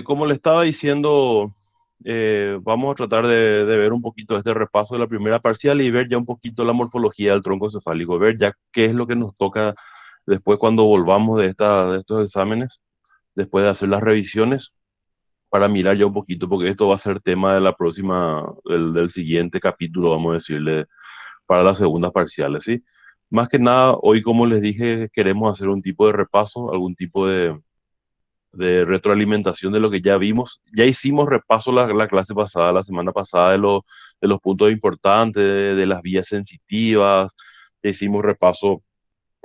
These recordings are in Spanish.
Como le estaba diciendo, vamos a tratar de ver un poquito este repaso de la primera parcial y ver ya un poquito la morfología del tronco cefálico, ver ya qué es lo que nos toca después cuando volvamos de estos exámenes, después de hacer las revisiones, para mirar ya un poquito, porque esto va a ser tema de la próxima, del siguiente capítulo, vamos a decirle, para las segundas parciales, ¿sí? Más que nada, hoy, como les dije, queremos hacer un tipo de repaso, algún tipo de retroalimentación de lo que ya vimos. Ya hicimos repaso la clase pasada, la semana pasada, de los puntos importantes, de las vías sensitivas, ya hicimos repaso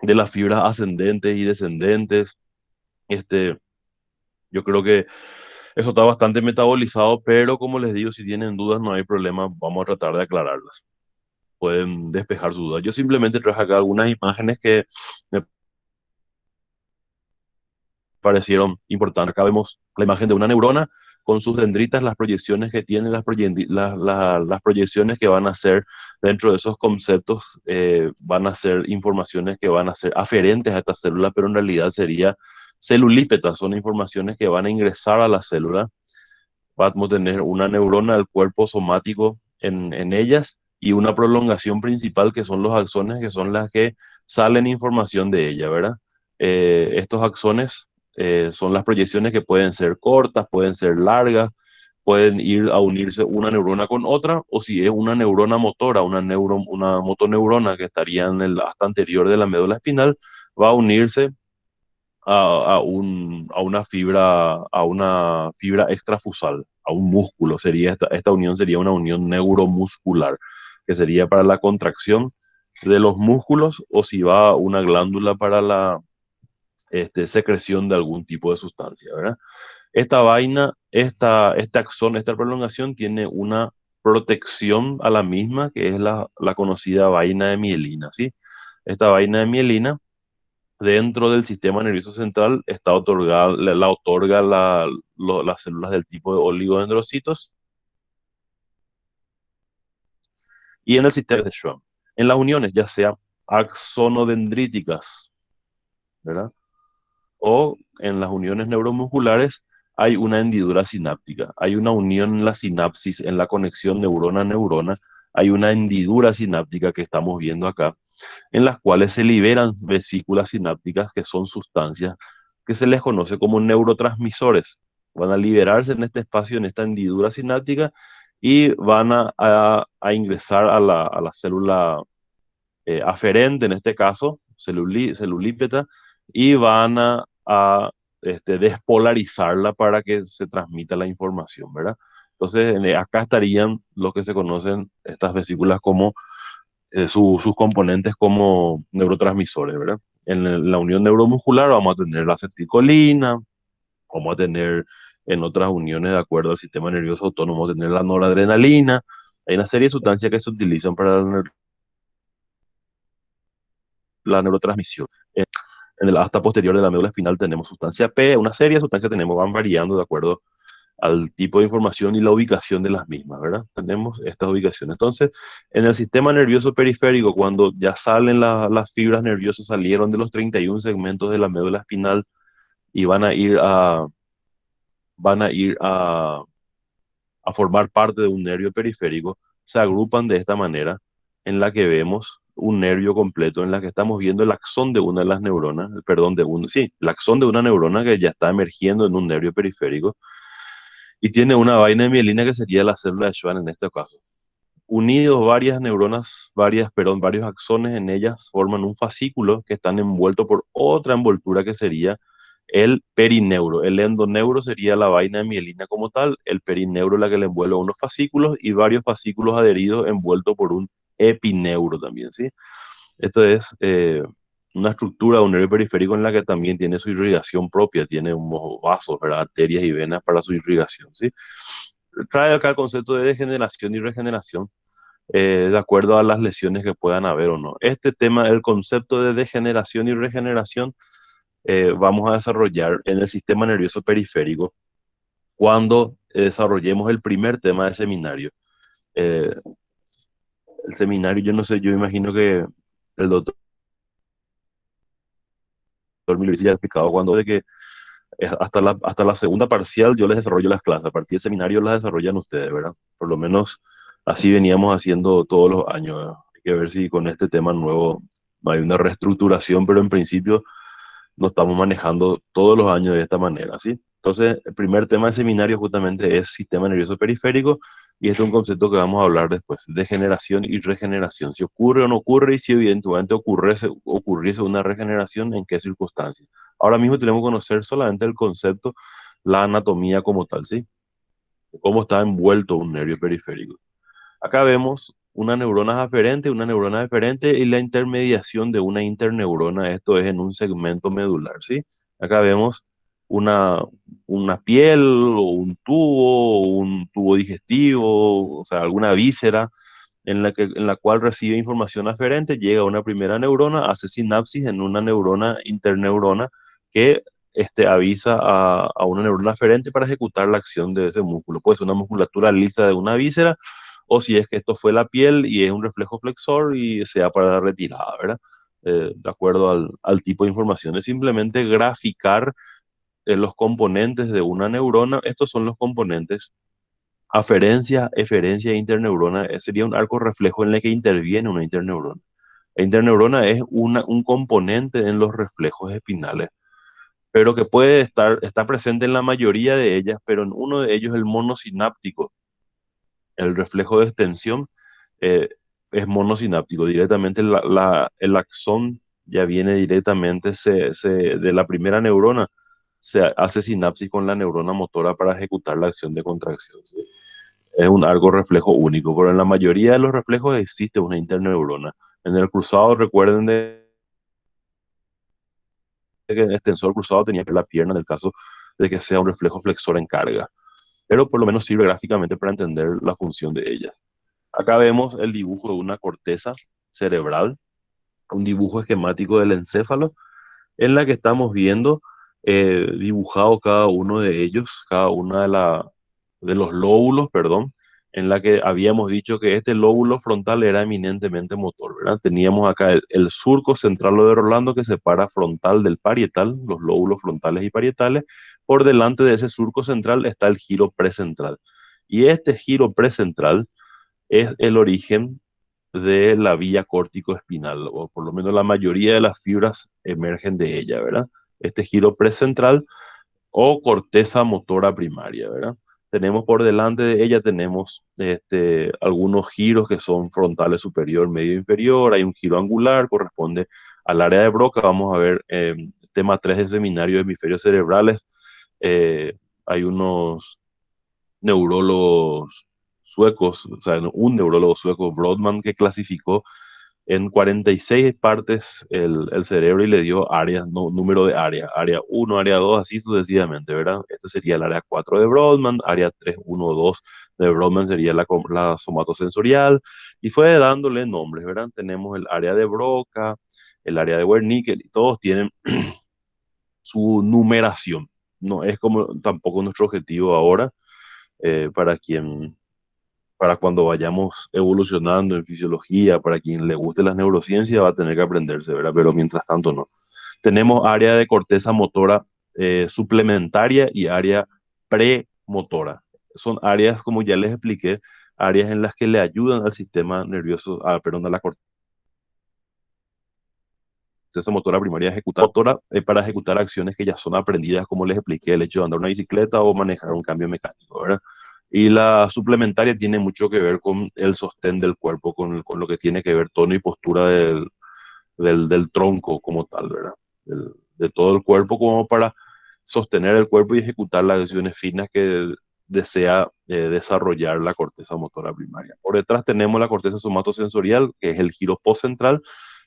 de las fibras ascendentes y descendentes. Este, yo creo que eso está bastante metabolizado, pero como les digo, si tienen dudas no hay problema, vamos a tratar de aclararlas. Pueden despejar sus dudas. Yo simplemente traje acá algunas imágenes que me parecieron importantes. Acá vemos la imagen de una neurona con sus dendritas, las proyecciones que tiene, las proyecciones que van a ser dentro de esos conceptos, van a ser informaciones que van a ser aferentes a esta célula, pero en realidad sería celulípetas, son informaciones que van a ingresar a la célula. Vamos a tener una neurona del cuerpo somático en ellas y una prolongación principal que son los axones, que son las que salen información de ella, ¿verdad? Estos axones son las proyecciones que pueden ser cortas, pueden ser largas, pueden ir a unirse una neurona con otra, o si es una neurona motora, una motoneurona que estaría en el hasta anterior de la médula espinal, va a unirse a una fibra extrafusal, a un músculo. Esta unión sería una unión neuromuscular, que sería para la contracción de los músculos o si va a una glándula para la secreción de algún tipo de sustancia, ¿verdad? Esta vaina, este axón, esta prolongación tiene una protección a la misma, que es la conocida vaina de mielina, ¿sí? Esta vaina de mielina dentro del sistema nervioso central está otorgada, la otorga las células del tipo de oligodendrocitos y en el sistema de Schwann. En las uniones, ya sea axonodendríticas, ¿verdad? O en las uniones neuromusculares, hay una hendidura sináptica, hay una unión en la sinapsis, en la conexión neurona-neurona, hay una hendidura sináptica que estamos viendo acá, en las cuales se liberan vesículas sinápticas, que son sustancias que se les conoce como neurotransmisores. Van a liberarse en este espacio, en esta hendidura sináptica, y van a ingresar a la célula aferente, en este caso, celulípeta, y van despolarizarla para que se transmita la información, ¿verdad? Entonces, acá estarían lo que se conocen estas vesículas como sus componentes como neurotransmisores, ¿verdad? La unión neuromuscular vamos a tener la acetilcolina, vamos a tener en otras uniones de acuerdo al sistema nervioso autónomo, vamos a tener la noradrenalina. Hay una serie de sustancias que se utilizan para la neurotransmisión. En el asta posterior de la médula espinal tenemos sustancia P, una serie de sustancias tenemos, van variando de acuerdo al tipo de información y la ubicación de las mismas, ¿verdad? Tenemos estas ubicaciones. Entonces, en el sistema nervioso periférico, cuando ya salen las fibras nerviosas, salieron de los 31 segmentos de la médula espinal y van a ir a formar parte de un nervio periférico, se agrupan de esta manera en la que vemos un nervio completo, en la que estamos viendo el axón de una de las neuronas, perdón, sí, el axón de una neurona que ya está emergiendo en un nervio periférico y tiene una vaina de mielina que sería la célula de Schwann en este caso. Unidos varias neuronas, varios axones en ellas forman un fascículo que están envueltos por otra envoltura que sería el perineuro. El endoneuro sería la vaina de mielina como tal, el perineuro la que le envuelve a unos fascículos y varios fascículos adheridos envueltos por un epineuro también, ¿sí? Esto es una estructura de un nervio periférico en la que también tiene su irrigación propia, tiene unos vasos, ¿verdad? Arterias y venas para su irrigación, ¿sí? Trae acá el concepto de degeneración y regeneración, de acuerdo a las lesiones que puedan haber o no. Este tema, el concepto de degeneración y regeneración, vamos a desarrollar en el sistema nervioso periférico cuando desarrollemos el primer tema del seminario. Eh, el seminario, yo no sé, yo imagino que el doctor Miller ya ha explicado cuando de que Hasta la segunda parcial yo les desarrollo las clases, a partir del seminario las desarrollan ustedes, ¿verdad? Por lo menos así veníamos haciendo todos los años, ¿verdad? Hay que ver si con este tema nuevo hay una reestructuración, pero en principio nos estamos manejando todos los años de esta manera, ¿sí? Entonces, el primer tema del seminario justamente es sistema nervioso periférico y este es un concepto que vamos a hablar después, degeneración y regeneración. Si ocurre o no ocurre y si eventualmente ocurriese una regeneración, ¿en qué circunstancias? Ahora mismo tenemos que conocer solamente el concepto, la anatomía como tal, ¿sí? Cómo está envuelto un nervio periférico. Acá vemos una neurona aferente y la intermediación de una interneurona, esto es en un segmento medular, ¿sí? Acá vemos una, una piel o un tubo digestivo, o sea, alguna víscera en la cual recibe información aferente, llega a una primera neurona, hace sinapsis en una neurona interneurona que avisa a una neurona aferente para ejecutar la acción de ese músculo. Puede ser una musculatura lisa de una víscera o si es que esto fue la piel y es un reflejo flexor y sea para la retirada, ¿verdad? De acuerdo al tipo de información. Es simplemente graficar los componentes de una neurona. Estos son los componentes. Aferencia, eferencia e interneurona sería un arco reflejo en el que interviene una interneurona. La interneurona es un componente en los reflejos espinales, pero que está presente en la mayoría de ellas, pero en uno de ellos, el monosináptico, el reflejo de extensión, eh, es monosináptico. Directamente el axón ya viene directamente de la primera neurona, se hace sinapsis con la neurona motora para ejecutar la acción de contracción, ¿sí? Es un arco reflejo único, pero en la mayoría de los reflejos existe una interneurona. En el cruzado, recuerden de que el extensor cruzado tenía que ver la pierna en el caso de que sea un reflejo flexor en carga, pero por lo menos sirve gráficamente para entender la función de ellas. Acá vemos el dibujo de una corteza cerebral, un dibujo esquemático del encéfalo, en la que estamos viendo dibujado cada uno de ellos, cada una de los lóbulos, perdón, en la que habíamos dicho que este lóbulo frontal era eminentemente motor, ¿verdad? Teníamos acá el surco central o de Rolando que separa frontal del parietal, los lóbulos frontales y parietales. Por delante de ese surco central está el giro precentral. Y este giro precentral es el origen de la vía córtico-espinal, o por lo menos la mayoría de las fibras emergen de ella, ¿verdad? Este giro precentral o corteza motora primaria, ¿verdad? Tenemos por delante de ella, tenemos algunos giros que son frontales superior, medio, inferior, hay un giro angular, corresponde al área de Broca, vamos a ver tema 3 del seminario de hemisferios cerebrales, eh, hay unos neurólogos suecos, o sea, un neurólogo sueco, Brodmann, que clasificó en 46 partes el cerebro y le dio áreas, no, número de áreas, área uno área 2 así sucesivamente, ¿verdad? Este sería el área 4 de Brodmann, área 3 1 2 de Brodmann sería la somatosensorial, y fue dándole nombres, ¿verdad? Tenemos el área de Broca, el área de Wernicke, y todos tienen su numeración. No es como tampoco nuestro objetivo ahora, para quien para cuando vayamos evolucionando en fisiología, para quien le guste las neurociencias, va a tener que aprenderse, ¿verdad? Pero mientras tanto no. Tenemos área de corteza motora suplementaria y área premotora. Son áreas, como ya les expliqué, áreas en las que le ayudan al sistema nervioso, perdón, a la corteza motora primaria ejecutar motora, para ejecutar acciones que ya son aprendidas, como les expliqué, el hecho de andar una bicicleta o manejar un cambio mecánico, ¿verdad? Y la suplementaria tiene mucho que ver con el sostén del cuerpo, con lo que tiene que ver tono y postura del tronco como tal, ¿verdad? De todo el cuerpo como para sostener el cuerpo y ejecutar las acciones finas que desea desarrollar la corteza motora primaria. Por detrás tenemos la corteza somatosensorial, que es el giro postcentral,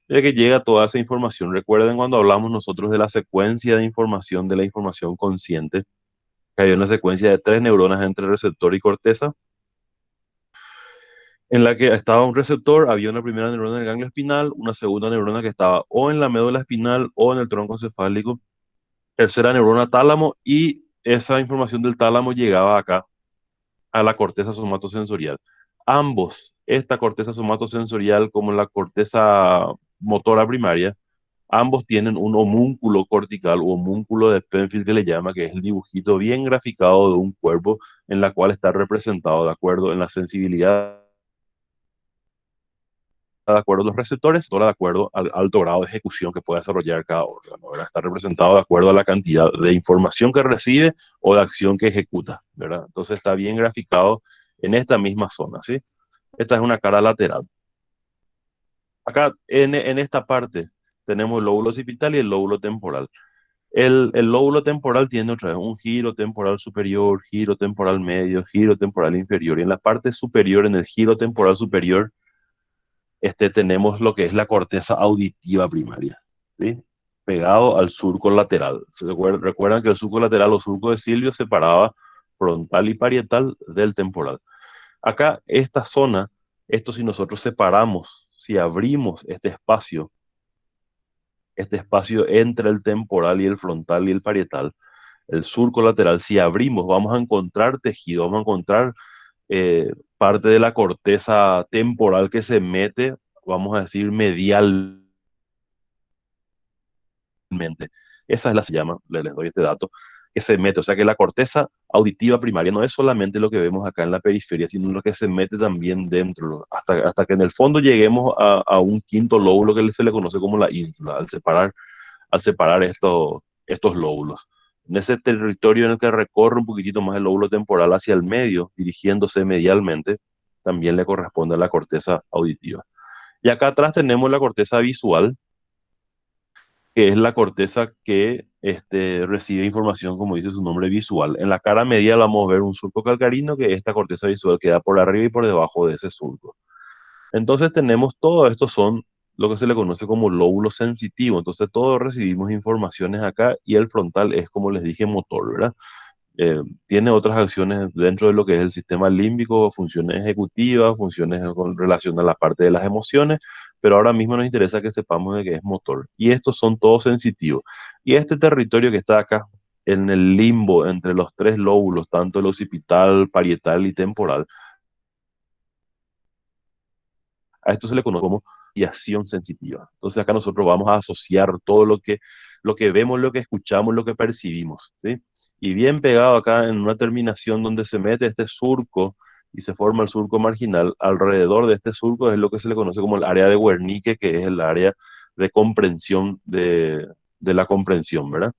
de que llega toda esa información. Recuerden cuando hablamos nosotros de la secuencia de información, de la información consciente, que había una secuencia de tres neuronas entre receptor y corteza, en la que estaba un receptor, había una primera neurona en el ganglio espinal, una segunda neurona que estaba o en la médula espinal o en el tronco cefálico, tercera neurona tálamo, y esa información del tálamo llegaba acá a la corteza somatosensorial. Ambos, esta corteza somatosensorial como la corteza motora primaria, Ambos tienen un homúnculo cortical o homúnculo de Penfield que le llama, que es el dibujito bien graficado de un cuerpo en la cual está representado de acuerdo en la sensibilidad, de acuerdo a los receptores, todo de acuerdo al alto grado de ejecución que puede desarrollar cada órgano, ¿verdad? Está representado de acuerdo a la cantidad de información que recibe o de acción que ejecuta, ¿verdad? Entonces está bien graficado en esta misma zona, ¿sí? Esta es una cara lateral. Acá, en esta parte, tenemos el lóbulo occipital y el lóbulo temporal. El lóbulo temporal tiene otra vez un giro temporal superior, giro temporal medio, giro temporal inferior. Y en la parte superior, en el giro temporal superior, tenemos lo que es la corteza auditiva primaria, ¿sí? Pegado al surco lateral. Recuerdan que el surco lateral o surco de Silvio separaba frontal y parietal del temporal. Acá, esta zona, esto si nosotros separamos, si abrimos este espacio entre el temporal y el frontal y el parietal, el surco lateral, si abrimos, vamos a encontrar tejido, vamos a encontrar parte de la corteza temporal que se mete, vamos a decir, medialmente. Esa es la se llama, les doy este dato, que se mete. O sea que la corteza auditiva primaria no es solamente lo que vemos acá en la periferia, sino lo que se mete también dentro, hasta que en el fondo lleguemos a un quinto lóbulo que se le conoce como la ínsula, al separar estos lóbulos. En ese territorio en el que recorre un poquitito más el lóbulo temporal hacia el medio, dirigiéndose medialmente, también le corresponde a la corteza auditiva. Y acá atrás tenemos la corteza visual, que es la corteza que recibe información, como dice su nombre, visual. En la cara medial vamos a ver un surco calcarino, que es esta corteza visual que da por arriba y por debajo de ese surco. Entonces tenemos todo esto son lo que se le conoce como lóbulo sensitivo. Entonces todos recibimos informaciones acá y el frontal es, como les dije, motor, ¿verdad? Tiene otras acciones dentro de lo que es el sistema límbico, funciones ejecutivas, funciones con relación a la parte de las emociones, pero ahora mismo nos interesa que sepamos de que es motor. Y estos son todos sensitivos. Y este territorio que está acá, en el limbo entre los tres lóbulos, tanto el occipital, parietal y temporal, a esto se le conoce como asociación sensitiva. Entonces acá nosotros vamos a asociar todo lo que vemos, lo que escuchamos, lo que percibimos, ¿sí? Y bien pegado acá en una terminación donde se mete este surco y se forma el surco marginal, alrededor de este surco es lo que se le conoce como el área de Wernicke, que es el área de comprensión de la comprensión, ¿verdad?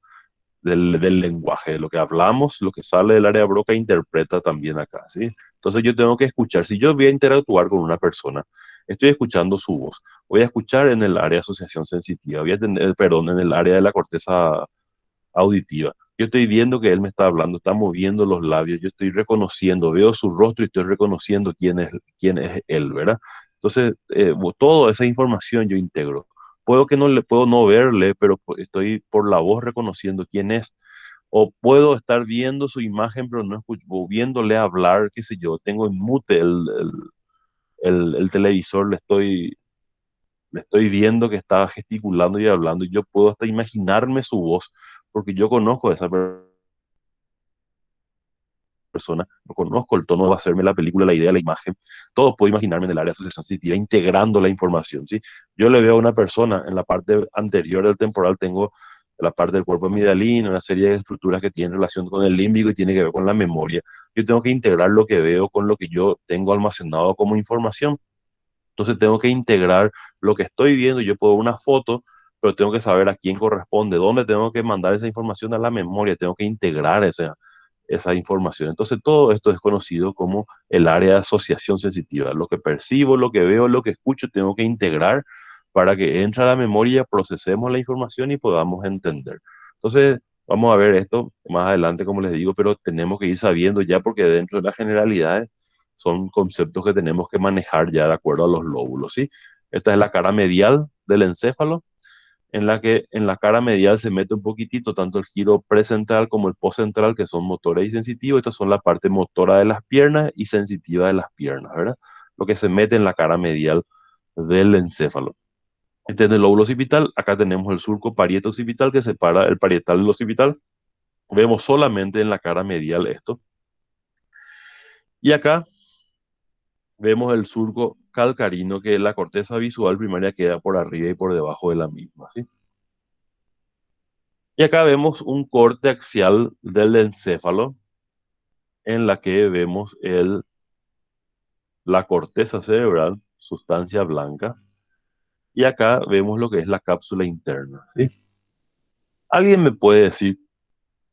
Del lenguaje, de lo que hablamos, lo que sale del área Broca interpreta también acá, ¿sí? Entonces yo tengo que escuchar, si yo voy a interactuar con una persona, estoy escuchando su voz, voy a escuchar en el área de asociación sensitiva, voy a tener, perdón, en el área de la corteza auditiva. Yo estoy viendo que él me está hablando, está moviendo los labios, yo estoy reconociendo, veo su rostro y estoy reconociendo quién es él, ¿verdad? Entonces, toda esa información yo integro. Puedo que no le puedo no verle, pero estoy por la voz reconociendo quién es. O puedo estar viendo su imagen, pero no escucho, o viéndole hablar, qué sé yo, tengo en mute el televisor, le estoy viendo que está gesticulando y hablando, y yo puedo hasta imaginarme su voz, porque yo conozco a esa persona, no conozco el tono, va a hacerme la película, la idea, la imagen, todo puedo imaginarme en el área de asociación sensitiva, integrando la información, ¿sí? Yo le veo a una persona en la parte anterior del temporal, tengo la parte del cuerpo amigdalino, una serie de estructuras que tienen relación con el límbico y tiene que ver con la memoria. Yo tengo que integrar lo que veo con lo que yo tengo almacenado como información. Entonces tengo que integrar lo que estoy viendo. Yo puedo ver una foto, pero tengo que saber a quién corresponde, dónde tengo que mandar esa información a la memoria, tengo que integrar esa información. Entonces todo esto es conocido como el área de asociación sensitiva. Lo que percibo, lo que veo, lo que escucho, tengo que integrar para que entre a la memoria, procesemos la información y podamos entender. Entonces vamos a ver esto más adelante, como les digo, pero tenemos que ir sabiendo ya porque dentro de las generalidades son conceptos que tenemos que manejar ya de acuerdo a los lóbulos, ¿sí? Esta es la cara medial del encéfalo, en la que en la cara medial se mete un poquitito tanto el giro precentral como el postcentral, que son motores y sensitivos. Estas son la parte motora de las piernas y sensitiva de las piernas, ¿verdad? Lo que se mete en la cara medial del encéfalo. Este es el lóbulo occipital. Acá tenemos el surco parieto-occipital que separa el parietal del occipital. Vemos solamente en la cara medial esto. Y acá vemos el surco calcarino, que la corteza visual primaria queda por arriba y por debajo de la misma, ¿sí? Y acá vemos un corte axial del encéfalo en la que vemos la corteza cerebral, sustancia blanca, y acá vemos lo que es la cápsula interna, ¿sí? ¿Alguien me puede decir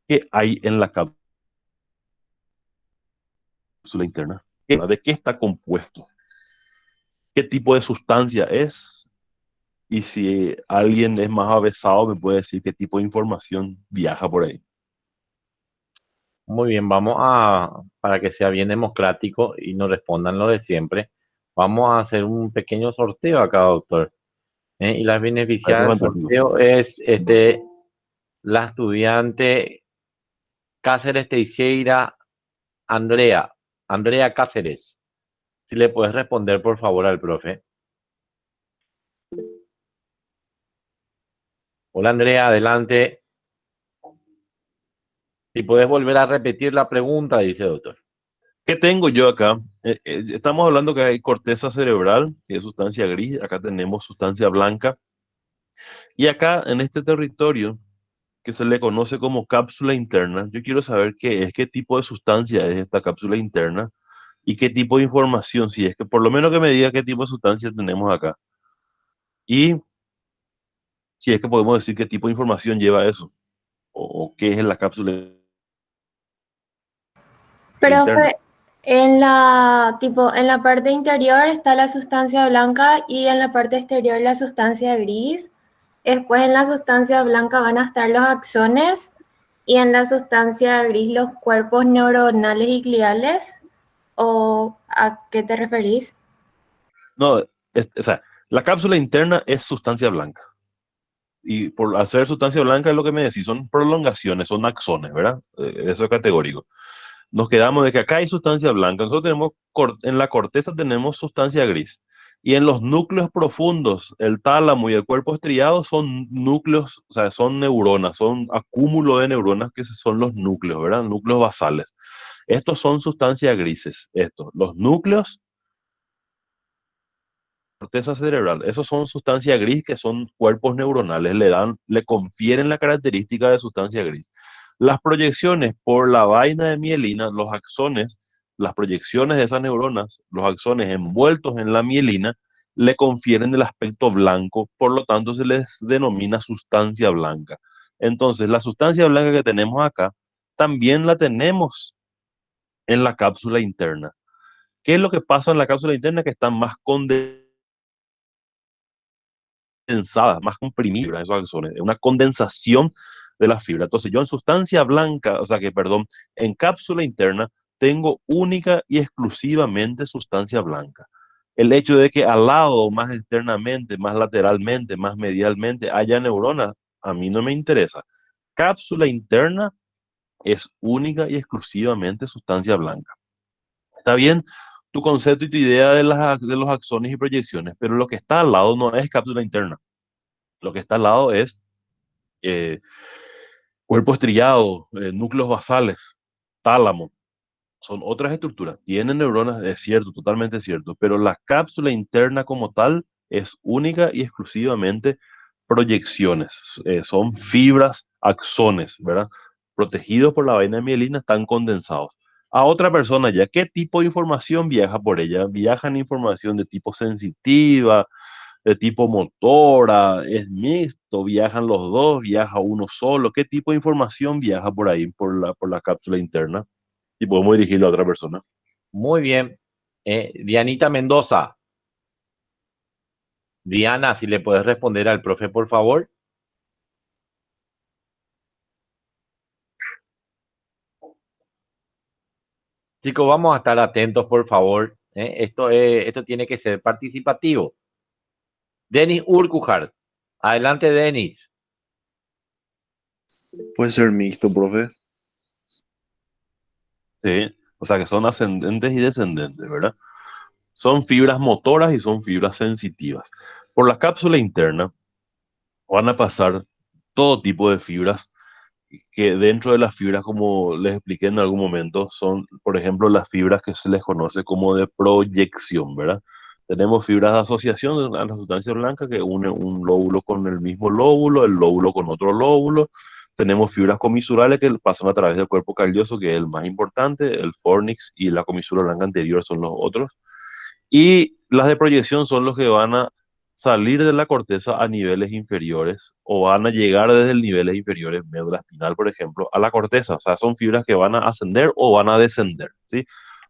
qué hay en la cápsula interna? ¿De qué está compuesto? ¿Qué tipo de sustancia es? Y si alguien es más avesado, me puede decir qué tipo de información viaja por ahí. Muy bien, para que sea bien democrático y nos respondan lo de siempre, vamos a hacer un pequeño sorteo acá, doctor. Y la Parece beneficiada del fantástico. sorteo es la estudiante Cáceres Teixeira Andrea, Andrea Cáceres. Si le puedes responder, por favor, al profe. Hola, Andrea, adelante. Si puedes volver a repetir la pregunta, dice doctor. ¿Qué tengo yo acá? Estamos hablando que hay corteza cerebral, que es sustancia gris, acá tenemos sustancia blanca, y acá en este territorio que se le conoce como cápsula interna, yo quiero saber qué es, qué tipo de sustancia es esta cápsula interna y qué tipo de información, si es que por lo menos que me diga qué tipo de sustancia tenemos acá. Y si es que podemos decir qué tipo de información lleva eso, o qué es la cápsula interna. Profe, en la, tipo, en la parte interior está la sustancia blanca y en la parte exterior la sustancia gris. Después en la sustancia blanca van a estar los axones y en la sustancia gris los cuerpos neuronales y gliales. ¿O a qué te referís? No, o sea, la cápsula interna es sustancia blanca. Y por hacer sustancia blanca es lo que me decís, son prolongaciones, son axones, ¿verdad? Eso es categórico. Nos quedamos de que acá hay sustancia blanca, nosotros tenemos, en la corteza tenemos sustancia gris. Y en los núcleos profundos, el tálamo y el cuerpo estriado son núcleos, o sea, son neuronas, son acúmulo de neuronas que son los núcleos, ¿verdad? Núcleos basales. Estos son sustancias grises, estos. Los núcleos corteza cerebral. Esos son sustancia gris que son cuerpos neuronales, le confieren la característica de sustancia gris. Las proyecciones por la vaina de mielina, los axones, las proyecciones de esas neuronas, los axones envueltos en la mielina, le confieren el aspecto blanco, por lo tanto se les denomina sustancia blanca. Entonces, la sustancia blanca que tenemos acá, también la tenemos en la cápsula interna. ¿Qué es lo que pasa en la cápsula interna? Que están más condensadas, más comprimidas esos axones, una condensación de la fibra. Entonces yo en sustancia blanca, o sea que, perdón, en cápsula interna tengo única y exclusivamente sustancia blanca. El hecho de que al lado, más externamente, más lateralmente, más medialmente, haya neuronas, a mí no me interesa. Cápsula interna es única y exclusivamente sustancia blanca. Está bien tu concepto y tu idea de los axones y proyecciones, pero lo que está al lado no es cápsula interna. Lo que está al lado es eh, cuerpo estriado, núcleos basales, tálamo. Son otras estructuras. Tienen neuronas, es cierto, totalmente cierto, pero la cápsula interna como tal es única y exclusivamente proyecciones. Son fibras, axones, ¿verdad? Protegidos por la vaina de mielina, están condensados. A otra persona ya, ¿qué tipo de información viaja por ella? Viajan información de tipo sensitiva, de tipo motora, es mixto, viajan los dos, viaja uno solo, ¿qué tipo de información viaja por ahí, por la cápsula interna? Y podemos dirigirlo a otra persona. Muy bien. Dianita Mendoza. Diana, si le puedes responder al profe, por favor. Chicos, vamos a estar atentos, por favor. Esto tiene que ser participativo. Denis Urquhart. Adelante, Denis. Puede ser mixto, profe. Sí, o sea que son ascendentes y descendentes, ¿verdad? Son fibras motoras y son fibras sensitivas. Por la cápsula interna van a pasar todo tipo de fibras que dentro de las fibras, como les expliqué en algún momento, son, por ejemplo, las fibras que se les conoce como de proyección, ¿verdad? Tenemos fibras de asociación a la sustancia blanca que une un lóbulo con el mismo lóbulo, el lóbulo con otro lóbulo, Tenemos fibras comisurales que pasan a través del cuerpo calloso, que es el más importante, el fornix y la comisura blanca anterior son los otros. Y las de proyección son los que van a salir de la corteza a niveles inferiores o van a llegar desde niveles inferiores, médula espinal, por ejemplo, a la corteza. O sea, son fibras que van a ascender o van a descender, ¿sí?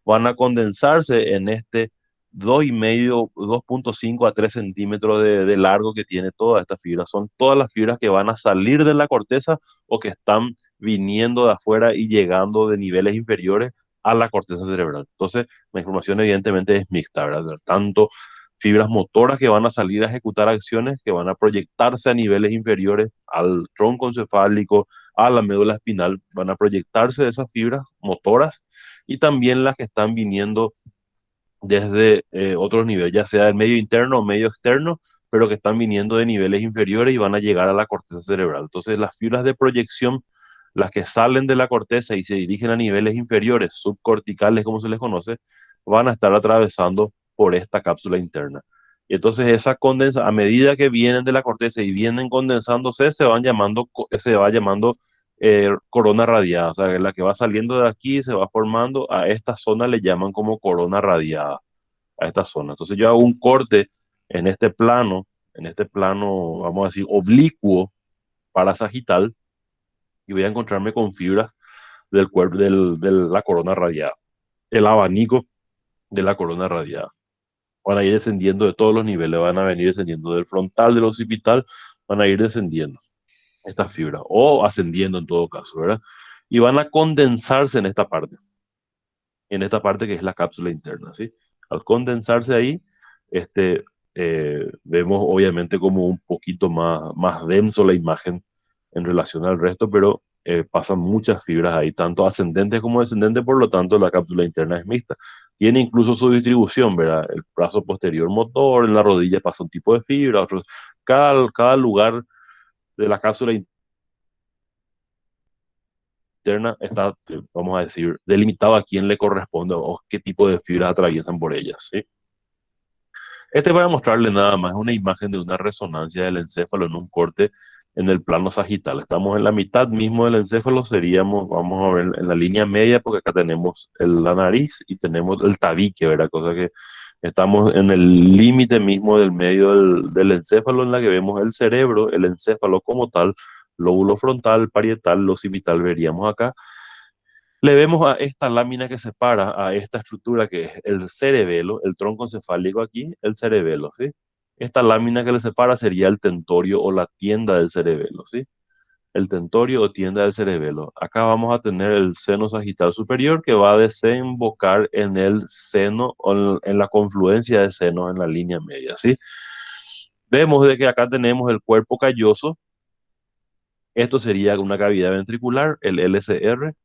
Van a condensarse en este 2,5, 2,5 a 3 centímetros de largo que tiene toda esta fibra. Son todas las fibras que van a salir de la corteza o que están viniendo de afuera y llegando de niveles inferiores a la corteza cerebral. Entonces, la información evidentemente es mixta, ¿verdad? Tanto fibras motoras que van a salir a ejecutar acciones que van a proyectarse a niveles inferiores al tronco encefálico, a la médula espinal, van a proyectarse de esas fibras motoras y también las que están viniendo desde otros niveles, ya sea del medio interno o medio externo, pero que están viniendo de niveles inferiores y van a llegar a la corteza cerebral. Entonces, las fibras de proyección, las que salen de la corteza y se dirigen a niveles inferiores, subcorticales como se les conoce, van a estar atravesando por esta cápsula interna. Y entonces esa condensa, a medida que vienen de la corteza y vienen condensándose, se va llamando corona radiada. O sea, la que va saliendo de aquí se va formando, a esta zona le llaman como corona radiada, a esta zona. Entonces yo hago un corte en este plano, vamos a decir, oblicuo para sagital, y voy a encontrarme con fibras del cuerpo de la corona radiada, el abanico de la corona radiada. Van a ir descendiendo de todos los niveles, van a venir descendiendo del frontal, del occipital, van a ir descendiendo estas fibras, o ascendiendo en todo caso, ¿verdad? Y van a condensarse en esta parte que es la cápsula interna, ¿sí? Al condensarse ahí, este, vemos obviamente como un poquito más denso la imagen en relación al resto, pero pasan muchas fibras ahí, tanto ascendentes como descendentes, por lo tanto la cápsula interna es mixta. Tiene incluso su distribución, ¿verdad? El brazo posterior motor, en la rodilla pasa un tipo de fibra, otros, cada lugar de la cápsula interna está, vamos a decir, delimitado a quién le corresponde o qué tipo de fibras atraviesan por ellas, ¿sí? Este para mostrarle nada más una imagen de una resonancia del encéfalo en un corte en el plano sagital. Estamos en la mitad mismo del encéfalo, seríamos, vamos a ver, en la línea media, porque acá tenemos la nariz y tenemos el tabique, ¿verdad? Cosa que estamos en el límite mismo del medio del encéfalo, en la que vemos el cerebro, el encéfalo como tal, lóbulo frontal, parietal, occipital, veríamos acá. Le vemos a esta lámina que separa a esta estructura que es el cerebelo, el tronco encefálico aquí, el cerebelo, ¿sí? Esta lámina que le separa sería el tentorio o la tienda del cerebelo, ¿sí? El tentorio o tienda del cerebelo. Acá vamos a tener el seno sagital superior que va a desembocar en el seno o en la confluencia de senos en la línea media, ¿sí? Vemos de que acá tenemos el cuerpo calloso. Esto sería una cavidad ventricular, el LCR.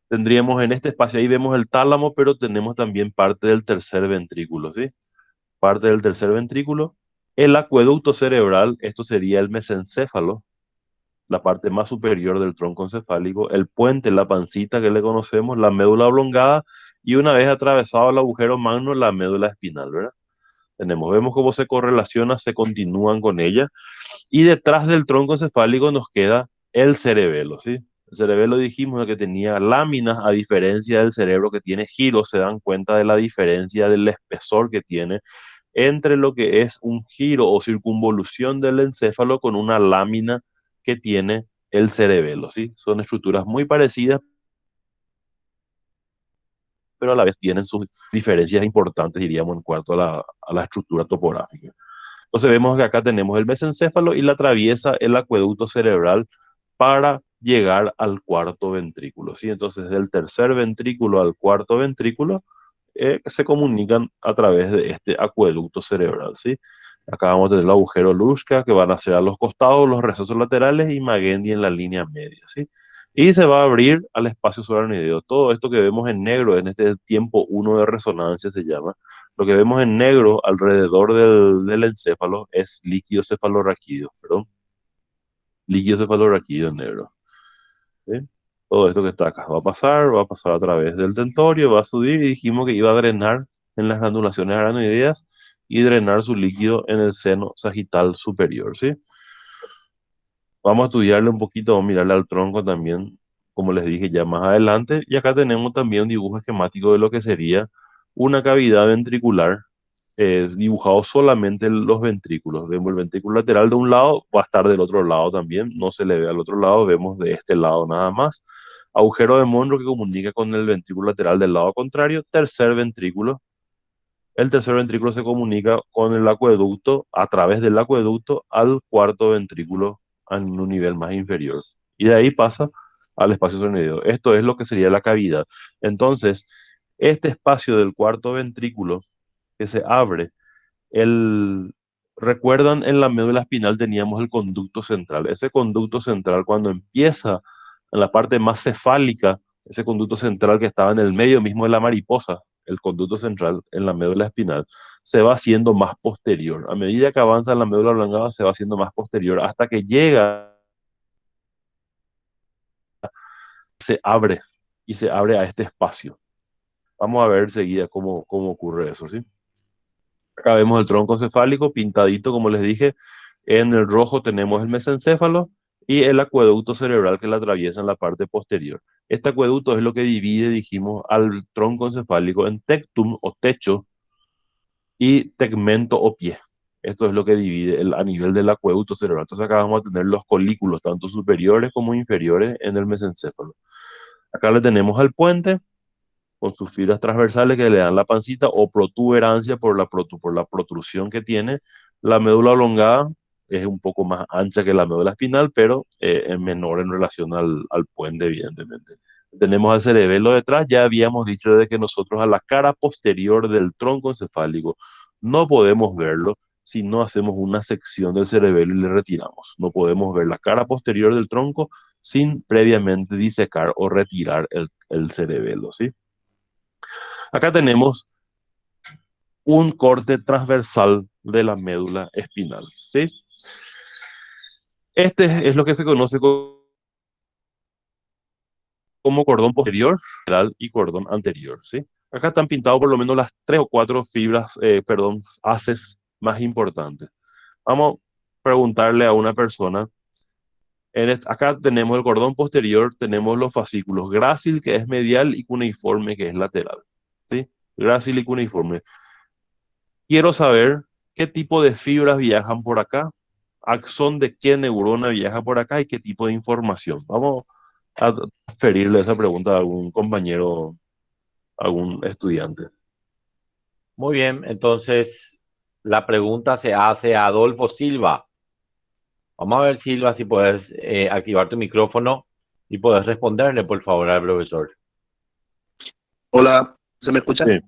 Tendríamos en este espacio, ahí vemos el tálamo, pero tenemos también parte del tercer ventrículo, ¿sí? Parte del tercer ventrículo. El acueducto cerebral, esto sería el mesencéfalo, la parte más superior del tronco encefálico, el puente, la pancita que le conocemos, la médula oblongada, y una vez atravesado el agujero magno, la médula espinal, ¿verdad? Vemos cómo se correlaciona, se continúan con ella, y detrás del tronco encefálico nos queda el cerebelo, ¿sí? El cerebelo dijimos que tenía láminas, a diferencia del cerebro que tiene giros. Se dan cuenta de la diferencia del espesor que tiene entre lo que es un giro o circunvolución del encéfalo con una lámina que tiene el cerebelo, ¿sí? Son estructuras muy parecidas, pero a la vez tienen sus diferencias importantes, diríamos, en cuanto a la estructura topográfica. Entonces vemos que acá tenemos el mesencéfalo y la atraviesa el acueducto cerebral para llegar al cuarto ventrículo, ¿sí? Entonces del tercer ventrículo al cuarto ventrículo se comunican a través de este acueducto cerebral, ¿sí? Acá vamos a tener el agujero Luschka, que van a ser a los costados, los recesos laterales, y Magendie en la línea media, ¿sí? Y se va a abrir al espacio subaracnoideo. Todo esto que vemos en negro en este tiempo 1 de resonancia se llama. Lo que vemos en negro alrededor del encéfalo es líquido cefalorraquídeo, perdón. Líquido cefalorraquídeo en negro, ¿sí? Todo esto que está acá va a pasar a través del tentorio, va a subir, y dijimos que iba a drenar en las granulaciones aranoideas y drenar su líquido en el seno sagital superior, ¿sí? Vamos a estudiarle un poquito, vamos a mirarle al tronco también, como les dije ya más adelante. Y acá tenemos también un dibujo esquemático de lo que sería una cavidad ventricular, dibujado solamente los ventrículos. Vemos el ventrículo lateral de un lado, va a estar del otro lado también, no se le ve al otro lado, vemos de este lado nada más. Agujero de Monro que comunica con el ventrículo lateral del lado contrario. Tercer ventrículo. El tercer ventrículo se comunica con el acueducto, a través del acueducto, al cuarto ventrículo en un nivel más inferior. Y de ahí pasa al espacio senoideo. Esto es lo que sería la cavidad. Entonces, este espacio del cuarto ventrículo que se abre, el... recuerdan en la médula espinal teníamos el conducto central. Ese conducto central, cuando empieza en la parte más cefálica, ese conducto central que estaba en el medio mismo de la mariposa, el conducto central en la médula espinal, se va haciendo más posterior. A medida que avanza en la médula oblongada, se va haciendo más posterior hasta que llega, se abre y se abre a este espacio. Vamos a ver enseguida cómo ocurre eso, ¿sí? Acá vemos el tronco cefálico pintadito, como les dije. En el rojo tenemos el mesencéfalo y el acueducto cerebral que la atraviesa en la parte posterior. Este acueducto es lo que divide, dijimos, al tronco encefálico en tectum o techo y tegmento o pie. Esto es lo que divide a nivel del acueducto cerebral. Entonces acá vamos a tener los colículos, tanto superiores como inferiores, en el mesencéfalo. Acá le tenemos al puente con sus fibras transversales que le dan la pancita o protuberancia por la protrusión que tiene. La médula oblongada es un poco más ancha que la médula espinal, pero es menor en relación al puente, evidentemente. Tenemos al cerebelo detrás. Ya habíamos dicho de que nosotros a la cara posterior del tronco encefálico no podemos verlo si no hacemos una sección del cerebelo y le retiramos. No podemos ver la cara posterior del tronco sin previamente disecar o retirar el cerebelo, ¿sí? Acá tenemos un corte transversal de la médula espinal, ¿sí? Este es lo que se conoce como cordón posterior lateral y cordón anterior, ¿sí? Acá están pintados por lo menos las 3 o 4 fibras, haces más importantes. Vamos a preguntarle a una persona. Acá tenemos el cordón posterior, tenemos los fascículos grácil, que es medial, y cuneiforme, que es lateral, ¿sí? Grácil y cuneiforme. Quiero saber qué tipo de fibras viajan por acá, axón de qué neurona viaja por acá y qué tipo de información. Vamos a transferirle esa pregunta a algún compañero, a algún estudiante. Muy bien, entonces la pregunta se hace a Adolfo Silva. Vamos a ver, Silva, si puedes activar tu micrófono y puedes responderle, por favor, al profesor. Hola, ¿se me escucha? Sí,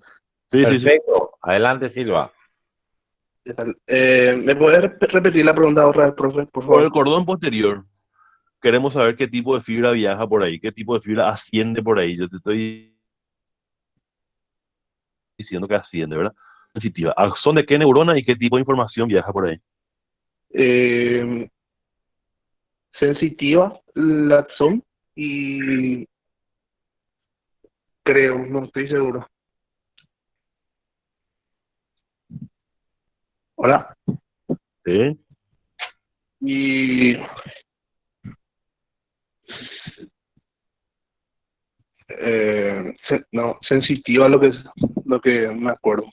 sí, sí, sí. Perfecto. Adelante, Silva. ¿Qué tal? ¿Me puede repetir la pregunta otra vez, profe, por Por el favor? cordón posterior, queremos saber qué tipo de fibra viaja por ahí, qué tipo de fibra asciende por ahí. Yo te estoy diciendo que asciende, ¿verdad? Sensitiva. Axón de qué neurona y qué tipo de información viaja por ahí. Eh, sensitiva, Latson y creo, no estoy seguro. Hola. ¿Sí? Y no, sensitiva lo que me acuerdo.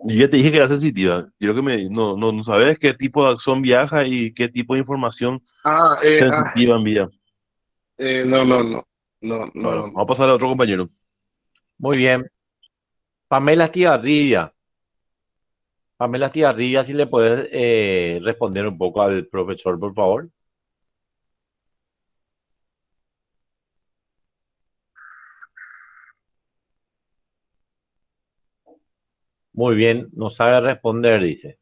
Y ya te dije que era sensitiva. Quiero que no sabes qué tipo de axón viaja y qué tipo de información Ah, sensitiva envía. no, no, no, no, Bueno, no. vamos a pasar a otro compañero. Muy bien. Pamela Tiarribia. Pamela Tiarribia, si le puedes responder un poco al profesor, por favor. Muy bien, no sabe responder, dice.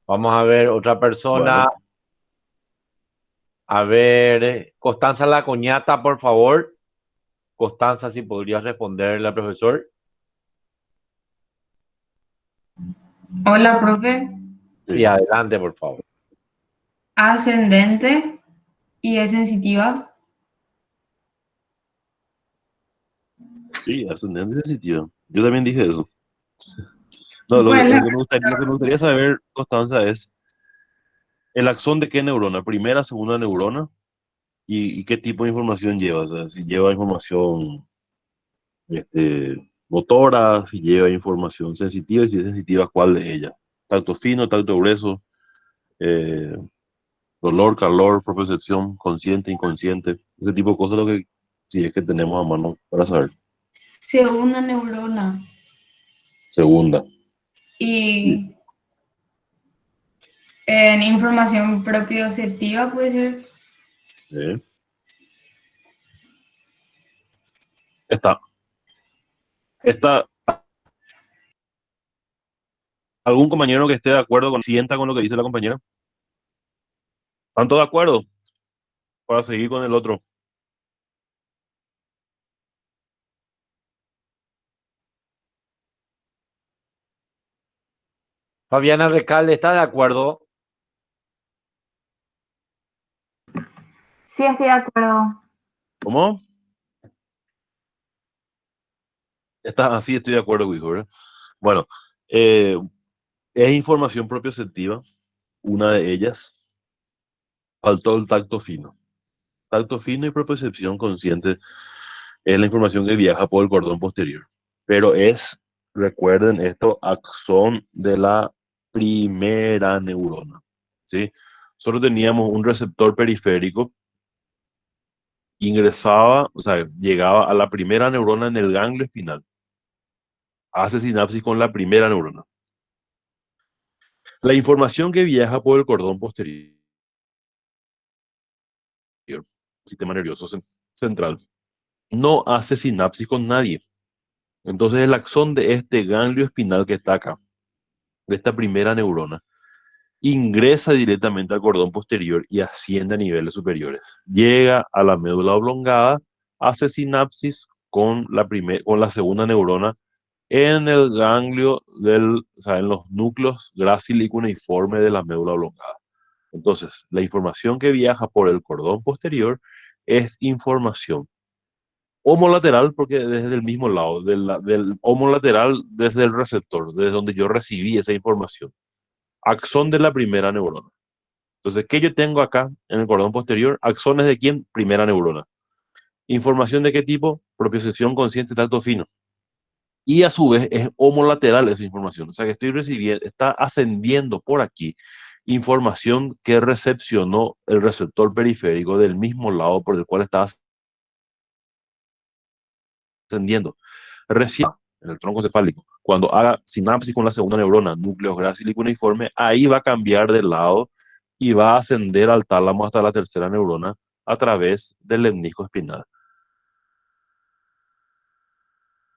Vamos a ver otra persona. Bueno, A ver, Constanza Lacoñata, por favor. Constanza, si podrías responderle al profesor. Hola, profe. Sí, sí, adelante, por favor. Ascendente y es sensitiva. sí, ascendente sensitiva. Yo también dije eso. No, ¿Cuál es lo que me gustaría saber, Constanza, es ¿El axón de qué neurona? ¿Primera, segunda neurona? ¿Y qué tipo de información lleva? O sea, si lleva información motora, si lleva información sensitiva y si es sensitiva, ¿cuál de ellas? Tacto fino, tacto grueso, eh, dolor, calor, propiocepción, consciente, inconsciente, ese tipo de cosas, lo que si es que tenemos a mano para saber. Segunda neurona. Segunda. Y, Y en información propioceptiva puede ser. eh, está, está, ¿algún compañero que esté de acuerdo sienta con lo que dice la compañera? ¿Están todos de acuerdo? Para seguir con el otro. Fabiana Recalde, ¿está de acuerdo? Sí, estoy de acuerdo. ¿Cómo? Está, así estoy de acuerdo, hijo, ¿verdad? Bueno, eh, es información propioceptiva, una de ellas. Faltó el tacto fino. Tacto fino y propiocepción consciente es la información que viaja por el cordón posterior. Pero es, recuerden esto, axón de la primera neurona. ¿Sí? Solo teníamos un receptor periférico, ingresaba, o sea, llegaba a la primera neurona en el ganglio espinal. Hace sinapsis con la primera neurona. La información que viaja por el cordón posterior, sistema nervioso central, no hace sinapsis con nadie. Entonces el axón de este ganglio espinal que está acá, de esta primera neurona, ingresa directamente al cordón posterior y asciende a niveles superiores. Llega a la médula oblongada, hace sinapsis con la segunda neurona en el ganglio o sea, en los núcleos grácil y cuneiforme de la médula oblongada. Entonces, la información que viaja por el cordón posterior es información homolateral, porque desde el mismo lado, del homolateral desde el receptor, desde donde yo recibí esa información. Axón de la primera neurona. Entonces, ¿qué yo tengo acá en el cordón posterior? Axones de quién? Primera neurona. ¿Información de qué tipo? Propiocepción consciente, tacto fino. Y a su vez es homolateral esa información. O sea que estoy recibiendo, está ascendiendo por aquí información que recepcionó el receptor periférico del mismo lado por el cual está ascendiendo. Recién en el tronco cefálico, cuando haga sinapsis con la segunda neurona, núcleo grácil y cuneiforme, ahí va a cambiar de lado y va a ascender al tálamo hasta la tercera neurona a través del lemnisco espinal.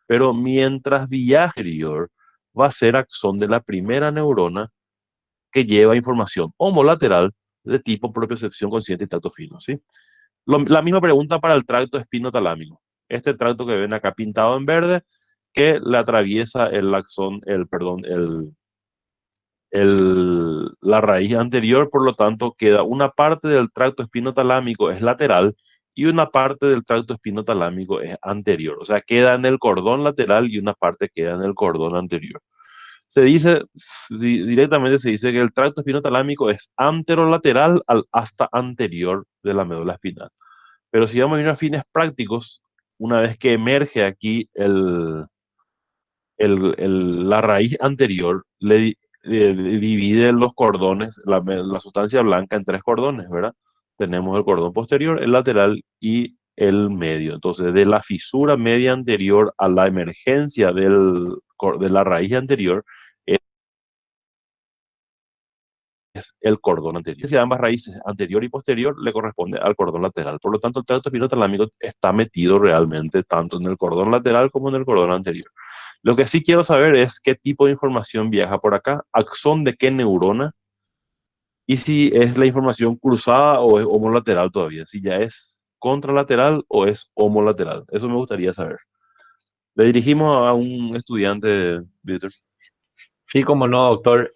Pero mientras viaje exterior, va a ser axón de la primera neurona que lleva información homolateral de tipo propiocepción consciente y tacto fino, ¿sí? La misma pregunta para el tracto espinotalámico. Este tracto que ven acá pintado en verde, que le atraviesa el axón, perdón, la raíz anterior, por lo tanto, queda una parte del tracto espinotalámico es lateral y una parte del tracto espinotalámico es anterior. O sea, queda en el cordón lateral y una parte queda en el cordón anterior. Se dice, directamente se dice que el tracto espinotalámico es anterolateral al asta anterior de la médula espinal. Pero si vamos a ir a fines prácticos, una vez que emerge aquí la raíz anterior, divide los cordones, la sustancia blanca en tres cordones, ¿verdad? Tenemos el cordón posterior, el lateral y el medio. Entonces, de la fisura media anterior a la emergencia de la raíz anterior, es el cordón anterior. Si ambas raíces, anterior y posterior, le corresponde al cordón lateral. Por lo tanto, el tracto espinotalámico está metido realmente tanto en el cordón lateral como en el cordón anterior. Lo que sí quiero saber es qué tipo de información viaja por acá, axón de qué neurona, y si es la información cruzada o es homolateral todavía, si ya es contralateral o es homolateral. Eso me gustaría saber. Le dirigimos a un estudiante, Víctor. Sí, como no, doctor.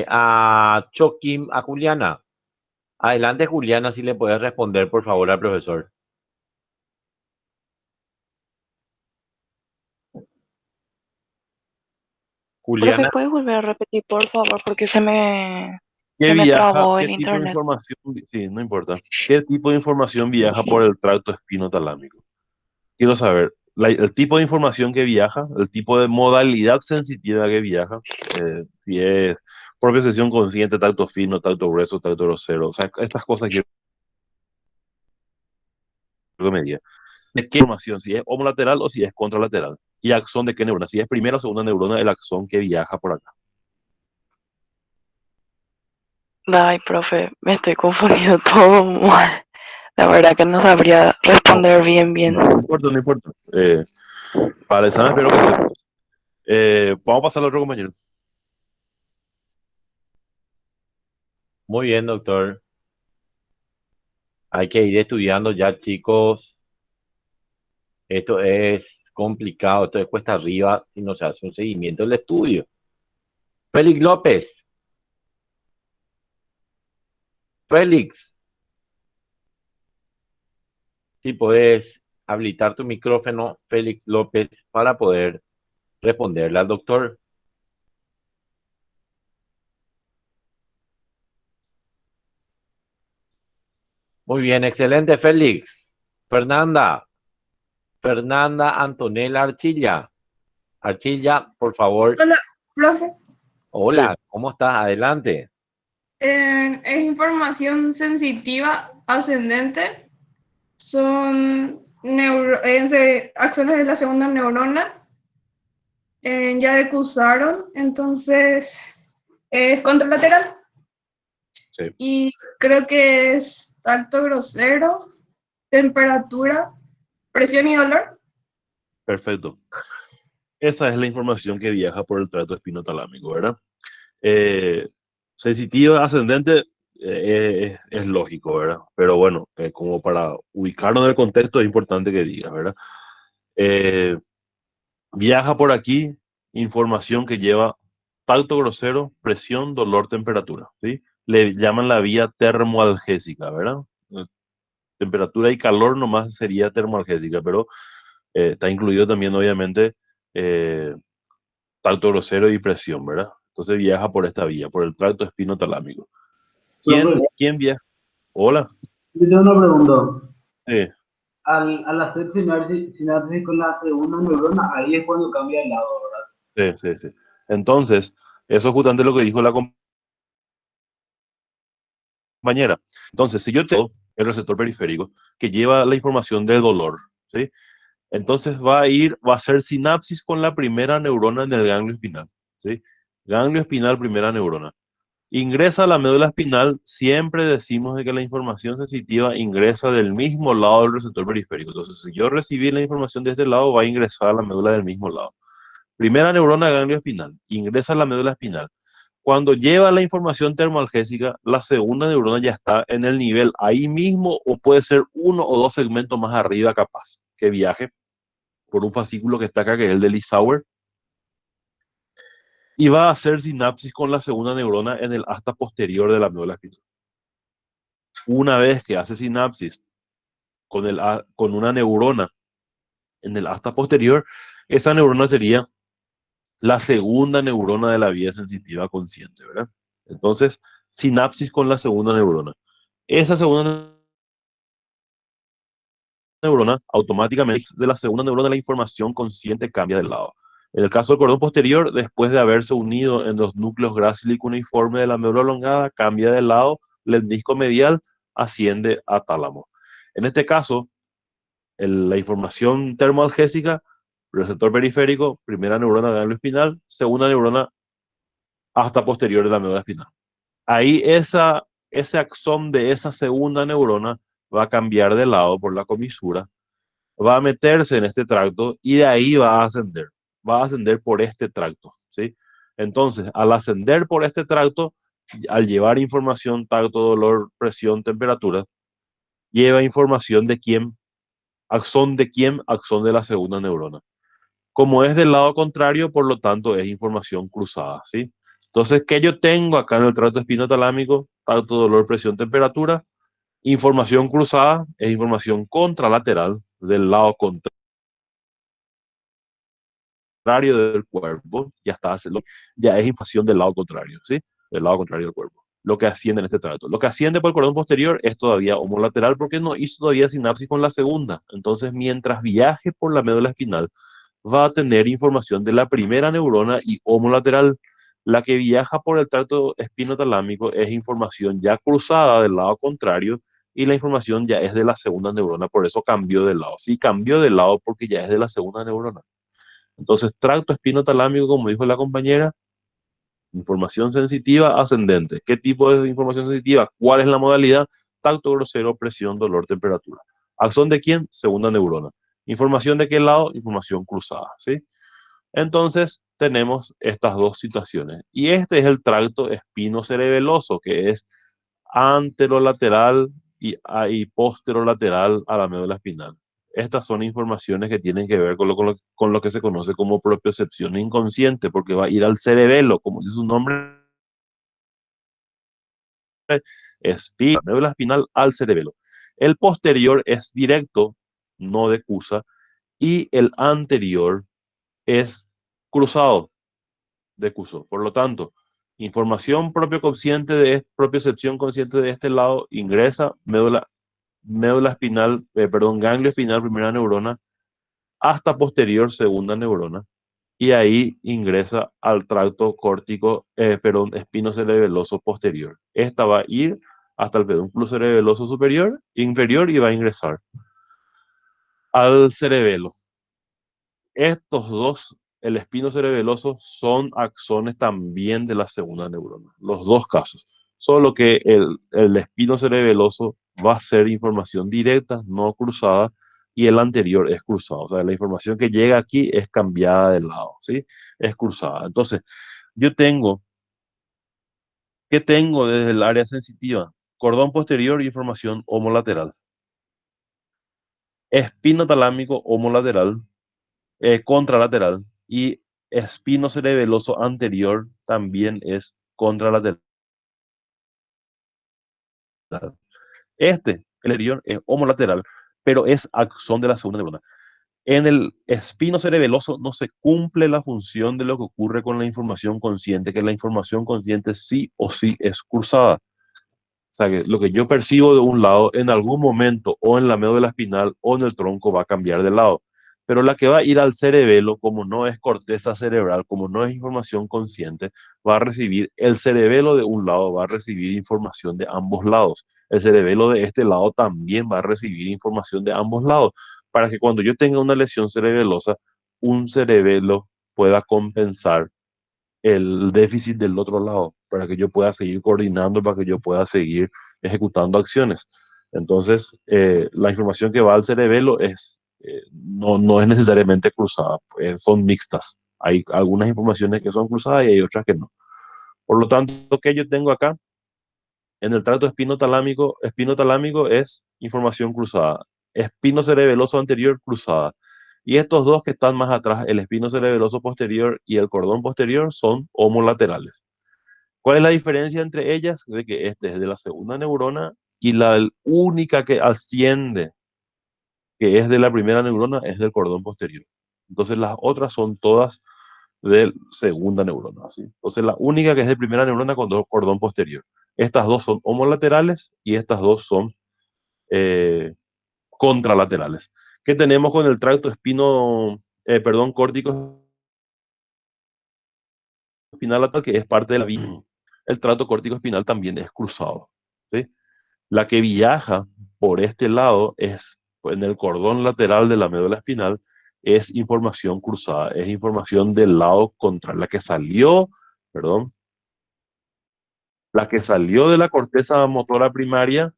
A Choquim, a Juliana. Adelante, Juliana, si le puedes responder, por favor, al profesor. Profe, Juliana, ¿puedes volver a repetir, por favor? Porque se me ¿Qué Se me viaja? trabó ¿Qué el tipo de internet. información? Sí, no importa. ¿Qué tipo de información viaja por el tracto espinotalámico? Quiero saber el tipo de información que viaja, el tipo de modalidad sensitiva que viaja, si es propiocepción consciente, tacto fino, tacto grueso, tacto grosero, o sea, estas cosas quiero que me diga. ¿De qué información? Si es homolateral o si es contralateral. ¿Y axón de qué neurona? Si es primera o segunda neurona, el axón que viaja por acá. Ay, profe, me estoy confundiendo todo mal. La verdad que no sabría No, responder bien. no importa, no importa. Para el examen espero que sepas. Vamos a pasar al otro compañero. Muy bien, doctor. Hay que ir estudiando ya, chicos. Esto es complicado, esto es cuesta arriba si no se hace un seguimiento del estudio. Félix López. Félix, si puedes habilitar tu micrófono, Félix López, para poder responderle al doctor. Muy bien, excelente, Félix. Fernanda Antonella Archilla. Archilla, por favor. Hola, profe. Hola, ¿cómo estás? Adelante. Es información sensitiva ascendente. Son axones de la segunda neurona. Ya decusaron, entonces es contralateral. Sí, Y creo que es tacto grosero, temperatura, presión y dolor. perfecto. Esa es la información que viaja por el tracto espinotalámico, ¿verdad? Eh, sensitiva ascendente es lógico, ¿verdad? Pero bueno, como para ubicarnos en el contexto es importante que diga, ¿verdad? Eh, viaja por aquí información que lleva tacto grosero, presión, dolor, temperatura, ¿sí? Le llaman la vía termoalgésica, ¿verdad? Temperatura y calor nomás sería termoalgésica, pero está incluido también obviamente eh, tacto grosero y presión, ¿verdad? Entonces viaja por esta vía, por el tracto espinotalámico. Profe, ¿Quién viaja? Hola. yo tengo una pregunta. Sí, Al hacer sinapsis con la segunda neurona, ahí es cuando cambia el lado, ¿verdad? sí, sí, sí. Entonces, eso es justamente lo que dijo la compañera. Entonces, si yo tengo el receptor periférico que lleva la información del dolor, ¿sí? Entonces va a hacer sinapsis con la primera neurona en el ganglio espinal, ¿sí? Ganglio espinal, primera neurona. Ingresa a la médula espinal, siempre decimos de que la información sensitiva ingresa del mismo lado del receptor periférico. Entonces, si yo recibí la información de este lado, va a ingresar a la médula del mismo lado. Primera neurona, ganglio espinal, ingresa a la médula espinal. Cuando lleva la información termoalgésica, la segunda neurona ya está en el nivel ahí mismo o puede ser uno o dos segmentos más arriba capaz que viaje por un fascículo que está acá, que es el de Lissauer, y va a hacer sinapsis con la segunda neurona en el asta posterior de la médula espinal. Una vez que hace sinapsis con una neurona en el asta posterior, esa neurona sería la segunda neurona de la vía sensitiva consciente, ¿verdad? Entonces, sinapsis con la segunda neurona. Esa segunda neurona, automáticamente de la segunda neurona la información consciente cambia de lado. En el caso del cordón posterior, después de haberse unido en los núcleos grácil y cuneiforme de la médula elongada, cambia de lado, el disco medial asciende a tálamo. En este caso, la información termoalgésica, receptor periférico, primera neurona ganglio espinal, segunda neurona hasta posterior de la médula espinal. Ahí ese axón de esa segunda neurona va a cambiar de lado por la comisura, va a meterse en este tracto y de ahí va a ascender por este tracto, ¿sí? Entonces, al ascender por este tracto, al llevar información, tacto, dolor, presión, temperatura, lleva información de quién, axón de la segunda neurona. Como es del lado contrario, por lo tanto, es información cruzada, ¿sí? Entonces, ¿qué yo tengo acá en el tracto espinotalámico? Tacto, dolor, presión, temperatura. Información cruzada es información contralateral del lado contrario del cuerpo. Ya está, ya es información del lado contrario, ¿sí? Del lado contrario del cuerpo. lo que asciende en este tracto. Lo que asciende por el cordón posterior es todavía homolateral porque no hizo todavía sinapsis con la segunda. Entonces, mientras viaje por la médula espinal, va a tener información de la primera neurona y homolateral. La que viaja por el tracto espinotalámico es información ya cruzada del lado contrario y la información ya es de la segunda neurona, por eso cambió de lado. Sí, cambió de lado porque ya es de la segunda neurona. Entonces, tracto espinotalámico, como dijo la compañera, información sensitiva ascendente. ¿Qué tipo de información sensitiva? ¿Cuál es la modalidad? Tacto grosero, presión, dolor, temperatura. ¿Axón de quién? Segunda neurona. ¿Información de qué lado? Información cruzada, ¿sí? Entonces, tenemos estas dos situaciones. Y este es el tracto espinocerebeloso, que es anterolateral y posterolateral a la médula espinal. Estas son informaciones que tienen que ver con lo que se conoce como propiocepción inconsciente, porque va a ir al cerebelo, como dice su nombre, espina, médula espinal al cerebelo. El posterior es directo, no decusa, y el anterior es cruzado, decuso. Por lo tanto, información propio-consciente de propiocepción consciente de este lado ingresa médula espinal, ganglio espinal, primera neurona, hasta posterior, segunda neurona, y ahí ingresa al tracto córtico, espinocerebeloso posterior. Esta va a ir hasta el pedúnculo cerebeloso superior, inferior, y va a ingresar al cerebelo. Estos dos, el espinocerebeloso, son axones también de la segunda neurona, los dos casos. Solo que el espinocerebeloso va a ser información directa, no cruzada, y el anterior es cruzado. O sea, la información que llega aquí es cambiada de lado, ¿sí? Es cruzada. Entonces, yo tengo, ¿qué tengo desde el área sensitiva? Cordón posterior y información homolateral. Espinotalámico homolateral, contralateral, y espinocerebeloso anterior también es contralateral. El anterior es homolateral, pero es axón de la segunda neurona. En el espinocerebeloso no se cumple la función de lo que ocurre con la información consciente, que la información consciente sí o sí es cruzada. O sea, que lo que yo percibo de un lado, en algún momento, o en la médula espinal, o en el tronco, va a cambiar de lado. Pero la que va a ir al cerebelo, como no es corteza cerebral, como no es información consciente, va a recibir, el cerebelo de un lado va a recibir información de ambos lados. El cerebelo de este lado también va a recibir información de ambos lados, para que cuando yo tenga una lesión cerebelosa, un cerebelo pueda compensar el déficit del otro lado, para que yo pueda seguir coordinando, para que yo pueda seguir ejecutando acciones. Entonces, la información que va al cerebelo no es necesariamente cruzada, pues son mixtas. Hay algunas informaciones que son cruzadas y hay otras que no. Por lo tanto, ¿qué yo tengo acá? En el tracto espinotalámico es información cruzada. Espinocerebeloso anterior, cruzada. Y estos dos que están más atrás, el espinocerebeloso posterior y el cordón posterior, son homolaterales. ¿Cuál es la diferencia entre ellas? De que este es de la segunda neurona y la única que asciende, que es de la primera neurona, es del cordón posterior. Entonces las otras son todas de segunda neurona, ¿sí? Entonces la única que es de primera neurona con cordón posterior. Estas dos son homolaterales y estas dos son eh, contralaterales. ¿Qué tenemos con el tracto córtico espinal lateral, que es parte de la vía? El tracto córtico espinal también es cruzado, ¿sí? La que viaja por este lado es, pues, en el cordón lateral de la médula espinal, es información cruzada, es información del lado contrario, perdón, la que salió de la corteza motora primaria,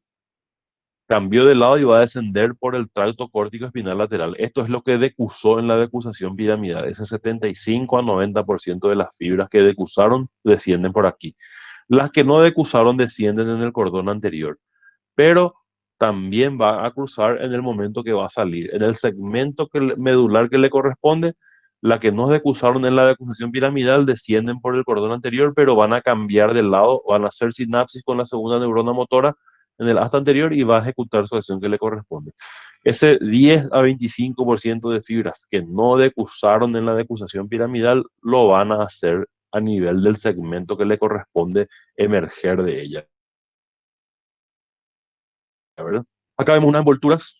cambió de lado y va a descender por el tracto córtico espinal lateral. Esto es lo que decusó en la decusación piramidal. Ese 75 a 90% de las fibras que decusaron descienden por aquí. Las que no decusaron descienden en el cordón anterior, pero también va a cruzar en el momento que va a salir. En el segmento medular que le corresponde, la que no decusaron en la decusación piramidal descienden por el cordón anterior, pero van a cambiar de lado, van a hacer sinapsis con la segunda neurona motora en el asta anterior y va a ejecutar su acción que le corresponde. Ese 10 a 25% de fibras que no decusaron en la decusación piramidal lo van a hacer a nivel del segmento que le corresponde emerger de ella, ¿verdad? Acá vemos unas envolturas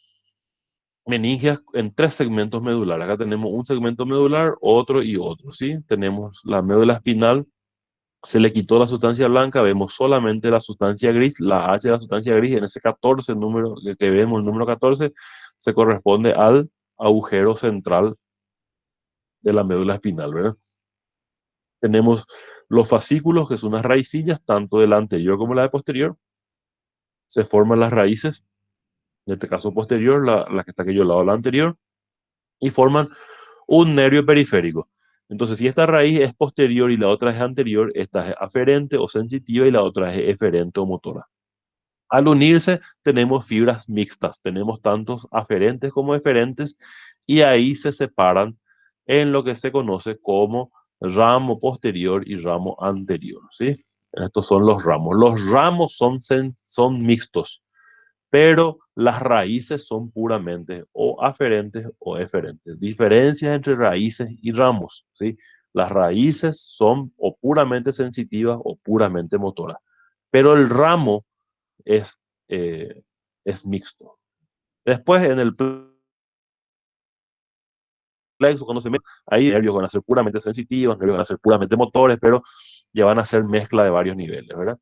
meningias en 3 segmentos medulares. Acá tenemos un segmento medular, otro y otro, ¿sí? Tenemos la médula espinal, se le quitó la sustancia blanca, vemos solamente la sustancia gris, la H de la sustancia gris, en ese 14 número que vemos, el número 14, se corresponde al agujero central de la médula espinal, ¿verdad? Tenemos los fascículos, que son unas raicillas, tanto de la anterior como la de posterior. Se forman las raíces, en este caso posterior, la que está aquí al lado de la anterior, y forman un nervio periférico. Entonces, si esta raíz es posterior y la otra es anterior, esta es aferente o sensitiva y la otra es eferente o motora. Al unirse, tenemos fibras mixtas, tenemos tantos aferentes como eferentes, y ahí se separan en lo que se conoce como ramo posterior y ramo anterior, ¿sí? Estos son los ramos. Los ramos son mixtos, pero las raíces son puramente o aferentes o eferentes. Diferencias entre raíces y ramos, ¿sí? Las raíces son o puramente sensitivas o puramente motoras, pero el ramo es, eh, es mixto. Después, en el plexo, cuando se mete, ahí nervios van a ser puramente sensitivos, nervios van a ser puramente motores, pero ya van a ser mezcla de varios niveles, ¿verdad?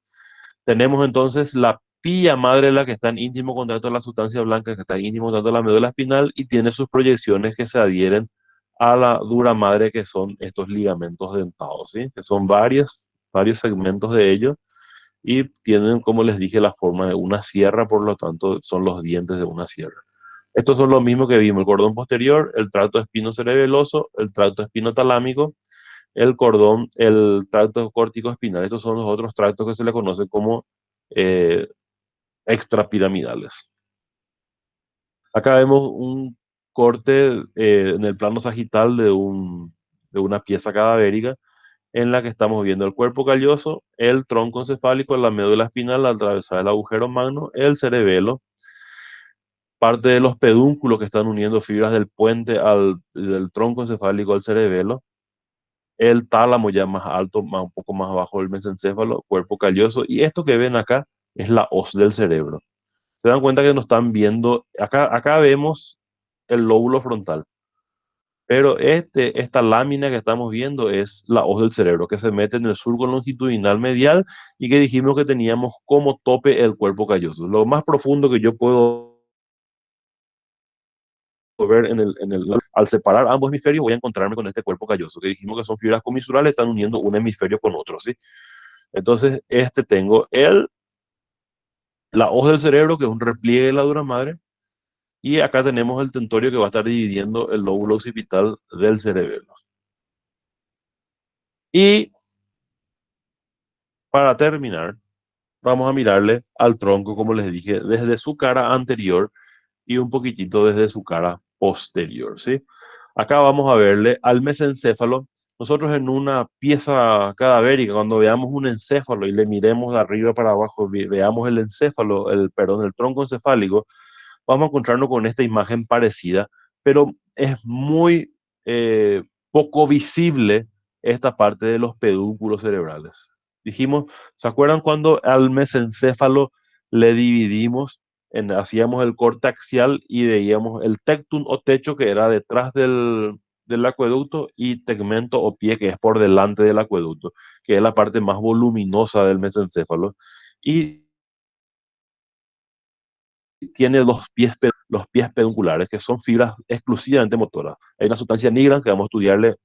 Tenemos entonces la pilla madre, la que está en íntimo contacto con la sustancia blanca, que está en íntimo contacto con la médula espinal y tiene sus proyecciones que se adhieren a la dura madre, que son estos ligamentos dentados, ¿sí? Que son varios segmentos de ellos y tienen, como les dije, la forma de una sierra, por lo tanto son los dientes de una sierra. Estos son los mismos que vimos: el cordón posterior, el tracto espinocerebeloso, el tracto espinotalámico, el tracto córtico espinal. Estos son los otros tractos que se le conocen como eh, extrapiramidales. Acá vemos un corte en el plano sagital de una pieza cadavérica, en la que estamos viendo el cuerpo calloso, el tronco encefálico, la médula espinal, al atravesar el agujero magno, el cerebelo, parte de los pedúnculos que están uniendo fibras del puente del tronco encefálico al cerebelo, el tálamo ya más alto, un poco más abajo del mesencéfalo, cuerpo calloso, y esto que ven acá es la hoz del cerebro. Se dan cuenta que nos están viendo, acá vemos el lóbulo frontal, pero esta lámina que estamos viendo es la hoz del cerebro, que se mete en el surco longitudinal medial y que dijimos que teníamos como tope el cuerpo calloso. Lo más profundo que yo puedo ver al separar ambos hemisferios, voy a encontrarme con este cuerpo calloso, que dijimos que son fibras comisurales, están uniendo un hemisferio con otro, ¿sí? Entonces, tengo la hoz del cerebro, que es un repliegue de la dura madre, y acá tenemos el tentorio, que va a estar dividiendo el lóbulo occipital del cerebelo. Y para terminar, vamos a mirarle al tronco, como les dije, desde su cara anterior y un poquitito desde su cara posterior, ¿sí? Acá vamos a verle al mesencéfalo. Nosotros, en una pieza cadavérica, cuando veamos un encéfalo y le miremos de arriba para abajo, veamos el encéfalo, el tronco encefálico, vamos a encontrarnos con esta imagen parecida, pero es muy poco visible esta parte de los pedúnculos cerebrales. Dijimos, ¿se acuerdan cuando al mesencéfalo le dividimos, hacíamos el corte axial y veíamos el tectum o techo, que era detrás del acueducto, y tegmento o pie, que es por delante del acueducto, que es la parte más voluminosa del mesencéfalo? Y tiene los pies pedunculares, que son fibras exclusivamente motoras. Hay una sustancia nigrans que vamos a estudiarle un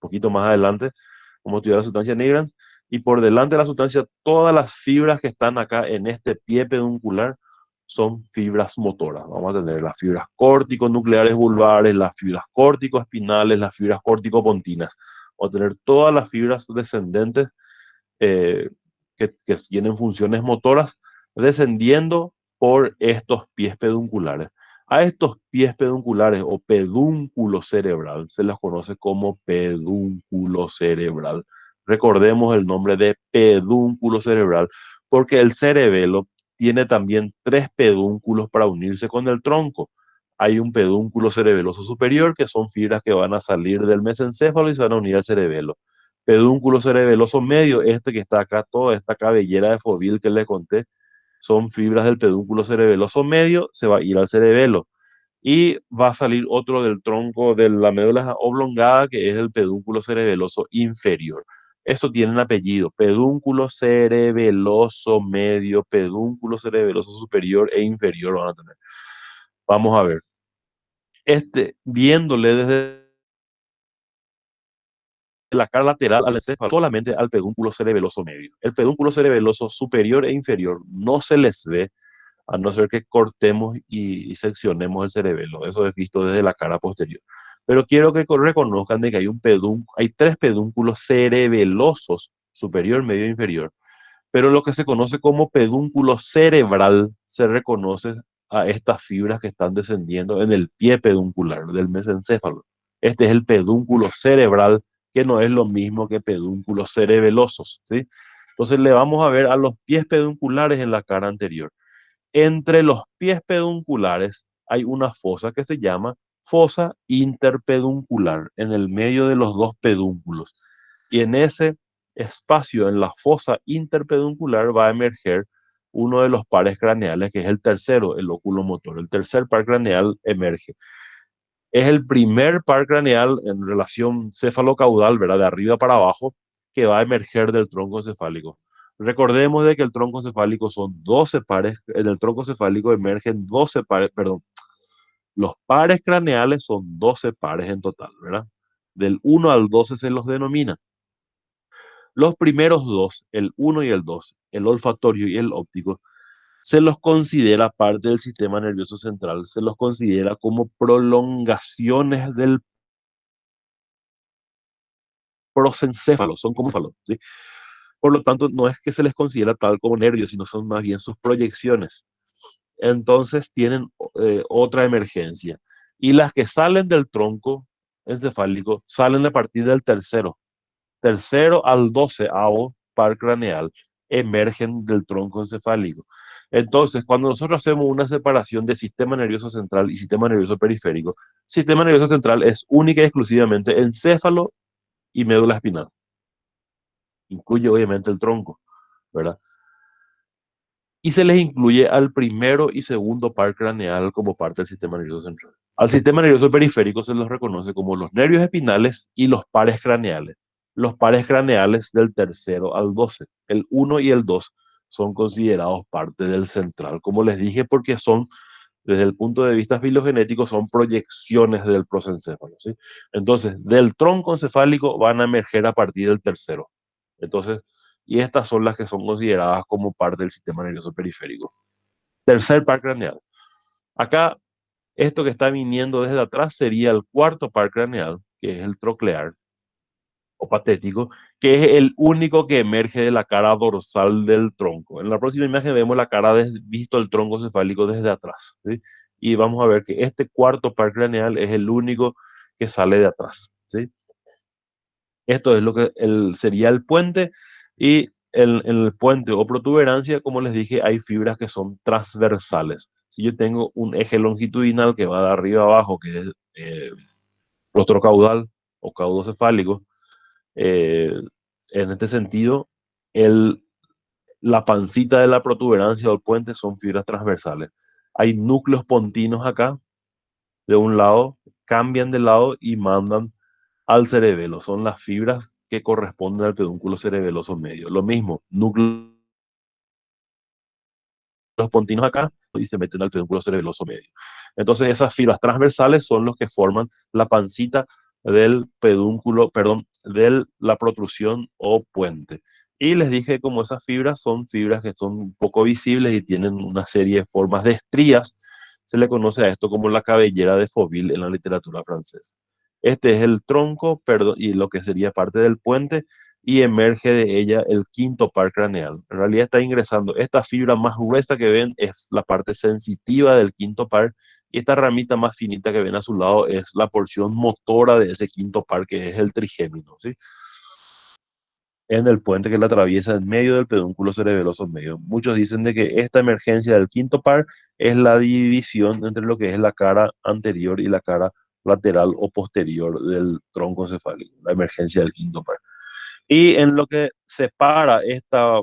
poquito más adelante, vamos a estudiar la sustancia nigrans, y por delante de la sustancia, todas las fibras que están acá en este pie peduncular son fibras motoras. Vamos a tener las fibras córtico-nucleares vulvares, las fibras córtico-espinales, las fibras córtico-pontinas. Vamos a tener todas las fibras descendentes eh, que tienen funciones motoras, descendiendo por estos pies pedunculares. A estos pies pedunculares o pedúnculo cerebral se los conoce como pedúnculo cerebral. Recordemos el nombre de pedúnculo cerebral, porque el cerebelo tiene también 3 pedúnculos para unirse con el tronco. Hay un pedúnculo cerebeloso superior, que son fibras que van a salir del mesencéfalo y se van a unir al cerebelo. Pedúnculo cerebeloso medio, este que está acá, toda esta cabellera de fovil que le conté, son fibras del pedúnculo cerebeloso medio, se va a ir al cerebelo. Y va a salir otro del tronco de la médula oblongada, que es el pedúnculo cerebeloso inferior. Esto tiene un apellido: pedúnculo cerebeloso medio, pedúnculo cerebeloso superior e inferior van a tener. Vamos a ver. Viéndole desde la cara lateral al encéfalo, solamente al pedúnculo cerebeloso medio. El pedúnculo cerebeloso superior e inferior no se les ve, a no ser que cortemos y seccionemos el cerebelo. Eso es visto desde la cara posterior. Pero quiero que reconozcan de que hay tres pedúnculos cerebelosos, superior, medio e inferior. Pero lo que se conoce como pedúnculo cerebral se reconoce a estas fibras que están descendiendo en el pie peduncular del mesencéfalo. Este es el pedúnculo cerebral, que no es lo mismo que pedúnculos cerebelosos, ¿sí? Entonces le vamos a ver a los pies pedunculares en la cara anterior. Entre los pies pedunculares hay una fosa que se llama fosa interpeduncular, en el medio de los dos pedúnculos. Y en ese espacio, en la fosa interpeduncular, va a emerger uno de los pares craneales, que es el tercero, el oculomotor. El tercer par craneal emerge. Es el primer par craneal en relación cefalocaudal, ¿verdad? De arriba para abajo, que va a emerger del tronco cefálico. Recordemos de que el tronco cefálico son 12 pares, en el tronco cefálico emergen 12 pares, perdón, los pares craneales son 12 pares en total, ¿verdad? Del 1 al 12 se los denomina. Los primeros dos, el 1 y el 2, el olfatorio y el óptico, se los considera parte del sistema nervioso central, se los considera como prolongaciones del prosencéfalo, son como encéfalo, ¿sí? Por lo tanto, no es que se les considera tal como nervios, sino son más bien sus proyecciones. Entonces tienen otra emergencia. Y las que salen del tronco encefálico salen a partir del tercero al 12avo par craneal, emergen del tronco encefálico. Entonces, cuando nosotros hacemos una separación de sistema nervioso central y sistema nervioso periférico, sistema nervioso central es única y exclusivamente encéfalo y médula espinal. Incluye obviamente el tronco, ¿verdad? Y se les incluye al primero y segundo par craneal como parte del sistema nervioso central. Al sistema nervioso periférico se los reconoce como los nervios espinales y los pares craneales. Los pares craneales del tercero al 12. El 1 y el 2 son considerados parte del central, como les dije, porque son, desde el punto de vista filogenético, son proyecciones del prosencéfalo, ¿sí? Entonces, del tronco encefálico van a emerger a partir del tercero. Entonces, y estas son las que son consideradas como parte del sistema nervioso periférico. Tercer par craneal. Acá, esto que está viniendo desde atrás sería el cuarto par craneal, que es el troclear o patético, que es el único que emerge de la cara dorsal del tronco. En la próxima imagen vemos la cara visto el tronco cefálico desde atrás, ¿sí? Y vamos a ver que este cuarto par craneal es el único que sale de atrás, ¿sí? Esto es lo que sería el puente. Y en el puente o protuberancia, como les dije, hay fibras que son transversales. Si yo tengo un eje longitudinal que va de arriba a abajo, que es rostro caudal o caudocefálico, en este sentido, la pancita de la protuberancia o el puente son fibras transversales. Hay núcleos pontinos acá, de un lado, cambian de lado y mandan al cerebelo. Son las fibras que corresponden al pedúnculo cerebeloso medio. Lo mismo, núcleos pontinos acá y se meten al pedúnculo cerebeloso medio. Entonces esas fibras transversales son los que forman la pancita del pedúnculo, perdón, de la protrusión o puente. Y les dije como esas fibras son fibras que son poco visibles y tienen una serie de formas de estrías. Se le conoce a esto como la cabellera de Foville en la literatura francesa. Este es el tronco, perdón, y lo que sería parte del puente, y emerge de ella el quinto par craneal. En realidad está ingresando. Esta fibra más gruesa que ven es la parte sensitiva del quinto par, y esta ramita más finita que ven a su lado es la porción motora de ese quinto par, que es el trigémino, ¿sí? En el puente que la atraviesa en medio del pedúnculo cerebeloso medio. Muchos dicen de que esta emergencia del quinto par es la división entre lo que es la cara anterior y la cara lateral o posterior del tronco cefálico, la emergencia del quinto par. Y en lo que separa esta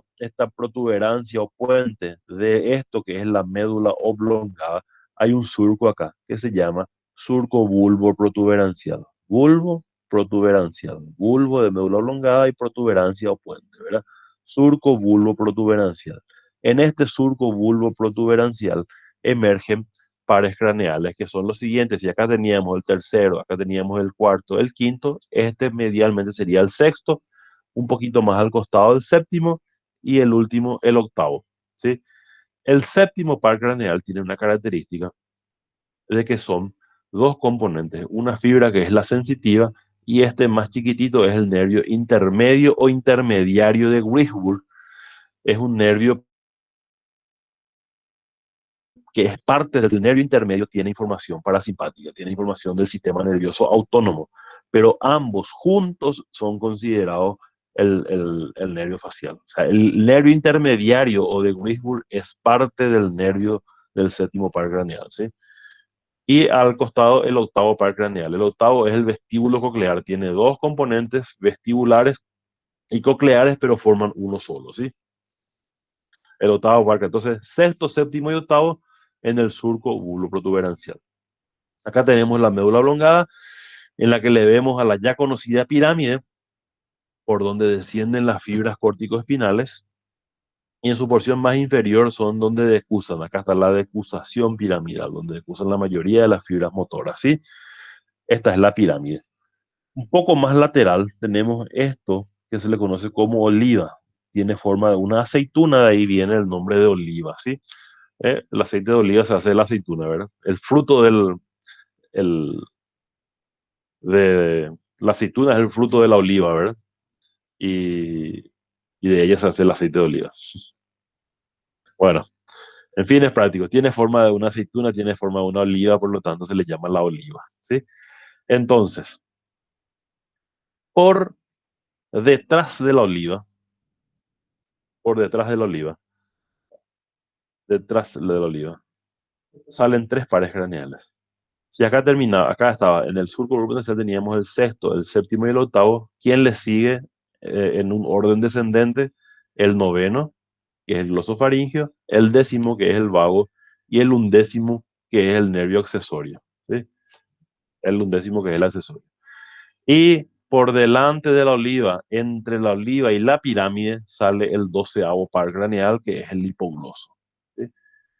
protuberancia o puente de esto que es la médula oblongada, hay un surco acá que se llama surco bulbo protuberancial. Bulbo protuberancial. Bulbo de médula oblongada y protuberancia o puente, ¿verdad? Surco bulbo protuberancial. En este surco bulbo protuberancial emergen pares craneales que son los siguientes. Si acá teníamos el tercero, acá teníamos el cuarto, el quinto, este medialmente sería el sexto, un poquito más al costado del séptimo y el último, el octavo, ¿sí? El séptimo par craneal tiene una característica de que son dos componentes, una fibra que es la sensitiva y este más chiquitito es el nervio intermedio o intermediario de Wisburg. Es un nervio que es parte del nervio intermedio, tiene información parasimpática, tiene información del sistema nervioso autónomo, pero ambos juntos son considerados el nervio facial. O sea, el nervio intermediario o de Wisburg es parte del nervio del séptimo par craneal, ¿sí? Y al costado el octavo par craneal. El octavo es el vestíbulo coclear, tiene dos componentes vestibulares y cocleares, pero forman uno solo, ¿sí? El octavo par. Entonces, sexto, séptimo y octavo en el surco bulboprotuberancial. Acá tenemos la médula oblongada, en la que le vemos a la ya conocida pirámide, por donde descienden las fibras corticoespinales, y en su porción más inferior son donde decusan. Acá está la decusación piramidal, donde decusan la mayoría de las fibras motoras, ¿sí? Esta es la pirámide. Un poco más lateral tenemos esto que se le conoce como oliva. Tiene forma de una aceituna, de ahí viene el nombre de oliva, ¿sí? El aceite de oliva se hace de la aceituna, ¿verdad? El fruto el, de la aceituna es el fruto de la oliva, ¿verdad? Y, y de ella se hace el aceite de oliva. Bueno, en fines prácticos, tiene forma de una aceituna, tiene forma de una oliva, por lo tanto se le llama la oliva, ¿sí? Entonces, por detrás de la oliva, por detrás de la oliva, salen tres pares craneales. Si acá terminaba, acá estaba, en el surco urogenital teníamos el sexto, el séptimo y el octavo. ¿Quién le sigue en un orden descendente? El noveno, que es el glosofaringio, el décimo, que es el vago, y el undécimo, que es el nervio accesorio, ¿sí? El undécimo, que es el accesorio. Y por delante de la oliva, entre la oliva y la pirámide, sale el doceavo par craneal, que es el hipogloso, ¿sí?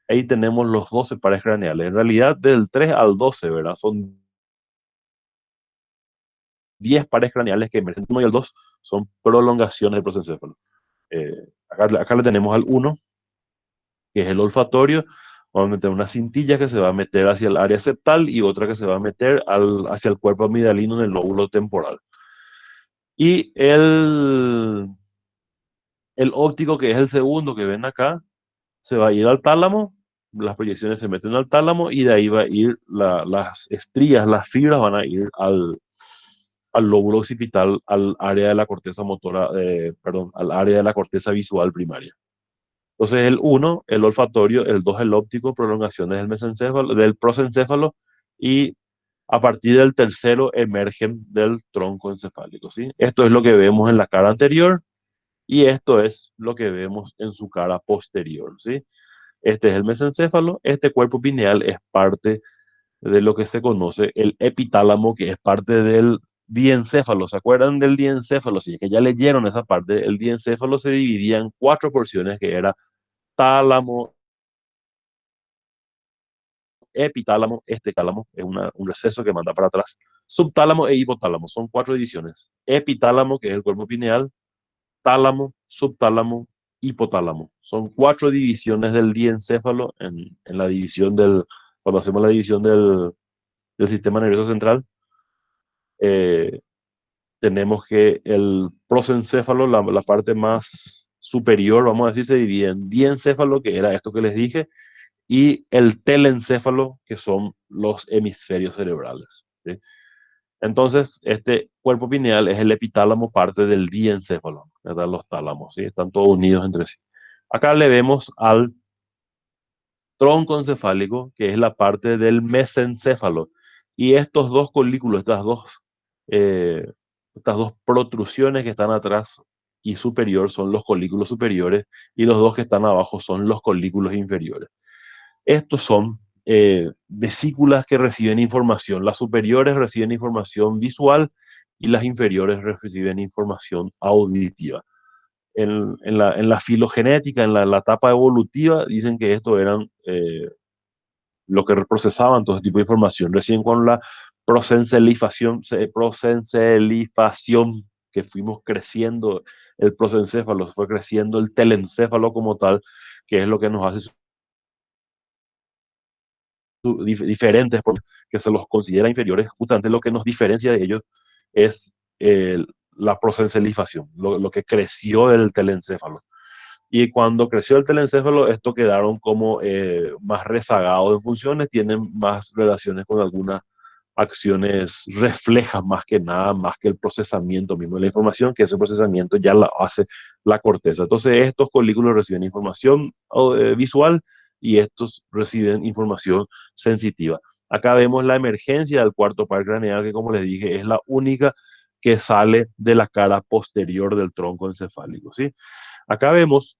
Ahí tenemos los 12 pares craneales. En realidad, del 3 al 12, ¿verdad? Son 10 pares craneales que emergen. El 1 y el 2 son prolongaciones del prosencéfalo. Acá le tenemos al 1, que es el olfatorio. Vamos a meter una cintilla que se va a meter hacia el área septal y otra que se va a meter hacia el cuerpo amigdalino en el lóbulo temporal. Y el óptico, que es el segundo que ven acá, se va a ir al tálamo. Las proyecciones se meten al tálamo y de ahí va a ir las estrías, las fibras van a ir al lóbulo occipital, al área de la corteza motora, perdón, al área de la corteza visual primaria. Entonces el 1, el olfatorio, el 2, el óptico, prolongaciones del mesencéfalo, del prosencéfalo, y a partir del tercero emergen del tronco encefálico, ¿sí? Esto es lo que vemos en la cara anterior y esto es lo que vemos en su cara posterior, ¿sí? Este es el mesencéfalo, este cuerpo pineal es parte de lo que se conoce el epitálamo, que es parte del diencéfalo. ¿Se acuerdan del diencéfalo? Si es que ya leyeron esa parte, el diencéfalo se dividía en cuatro porciones, que era tálamo, epitálamo, este tálamo es un receso que manda para atrás, subtálamo e hipotálamo, son cuatro divisiones. Epitálamo, que es el cuerpo pineal, tálamo, subtálamo, hipotálamo. Son cuatro divisiones del diencéfalo en la división cuando hacemos la división del sistema nervioso central. eh, Tenemos que el prosencéfalo, la parte más superior, vamos a decir, se divide en diencéfalo, que era esto que les dije, y el telencéfalo, que son los hemisferios cerebrales, ¿sí? Entonces, este cuerpo pineal es el epitálamo, parte del diencéfalo, ¿verdad? Los tálamos, ¿sí? Están todos unidos entre sí. Acá le vemos al tronco encefálico, que es la parte del mesencéfalo. Y estos dos colículos, estas dos Estas dos protrusiones que están atrás y superior son los colículos superiores y los dos que están abajo son los colículos inferiores. Estos son vesículas que reciben información. Las superiores reciben información visual y las inferiores reciben información auditiva. En la filogenética, en la etapa evolutiva, dicen que estos eran lo que procesaban todo tipo de información. Recién con la prosencelización, que fuimos creciendo el prosencéfalo, fue creciendo el telencéfalo como tal, que es lo que nos hace diferentes, porque se los considera inferiores. Justamente lo que nos diferencia de ellos es la prosencelización, lo que creció del telencéfalo. Y cuando creció el telencéfalo, estos quedaron como más rezagados en funciones, tienen más relaciones con algunas acciones reflejas más que nada, más que el procesamiento mismo de la información, que ese procesamiento ya lo hace la corteza. Entonces estos colículos reciben información visual y estos reciben información sensitiva. Acá vemos la emergencia del cuarto par craneal, que como les dije es la única que sale de la cara posterior del tronco encefálico, ¿sí? Acá vemos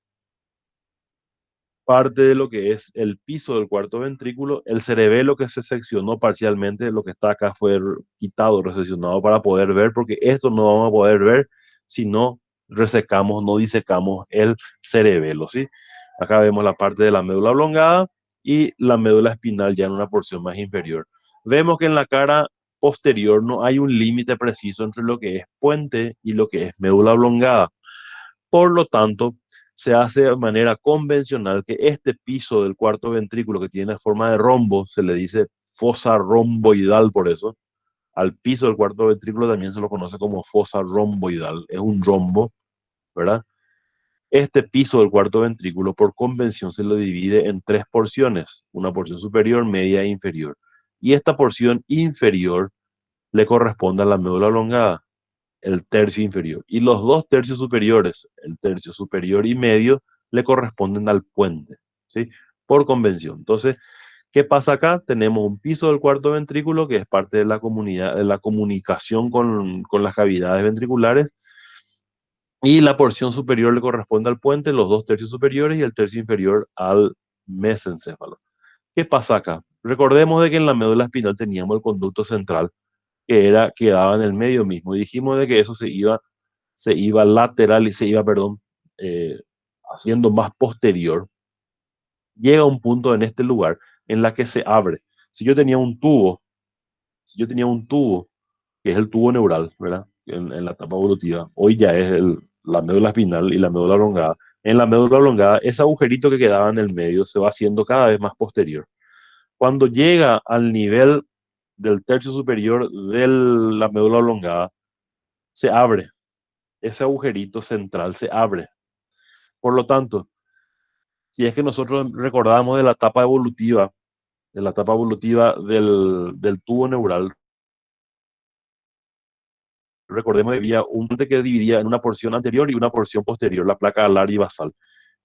parte de lo que es el piso del cuarto ventrículo, el cerebelo que se seccionó parcialmente, lo que está acá fue quitado, reseccionado para poder ver, porque esto no vamos a poder ver si no resecamos, no disecamos el cerebelo, ¿sí? Acá vemos la parte de la médula oblongada y la médula espinal ya en una porción más inferior. Vemos que en la cara posterior no hay un límite preciso entre lo que es puente y lo que es médula oblongada. Por lo tanto, se hace de manera convencional que este piso del cuarto ventrículo, que tiene forma de rombo, se le dice fosa romboidal por eso. Al piso del cuarto ventrículo también se lo conoce como fosa romboidal. Es un rombo, ¿verdad? Este piso del cuarto ventrículo, por convención, se lo divide en tres porciones: una porción superior, media e inferior. Y esta porción inferior le corresponde a la médula oblongada, el tercio inferior. Y los dos tercios superiores, el tercio superior y medio, le corresponden al puente, ¿sí? Por convención. Entonces, ¿qué pasa acá? Tenemos un piso del cuarto ventrículo que es parte de la comunidad, de la comunicación con las cavidades ventriculares, y la porción superior le corresponde al puente, los dos tercios superiores y el tercio inferior al mesencéfalo. ¿Qué pasa acá? Recordemos de que en la médula espinal teníamos el conducto central que daba en el medio mismo, y dijimos de que eso se iba lateral y se iba, perdón, haciendo más posterior. Llega un punto en este lugar en la que se abre. Si yo tenía un tubo, que es el tubo neural, ¿verdad? En la etapa evolutiva, hoy ya es la médula espinal y la médula oblongada. En la médula oblongada, ese agujerito que quedaba en el medio se va haciendo cada vez más posterior. Cuando llega al nivel del tercio superior de la médula oblongada, se abre. Ese agujerito central se abre. Por lo tanto, si es que nosotros recordamos de la etapa evolutiva, del tubo neural, recordemos que había un puente que dividía en una porción anterior y una porción posterior, la placa alar y basal.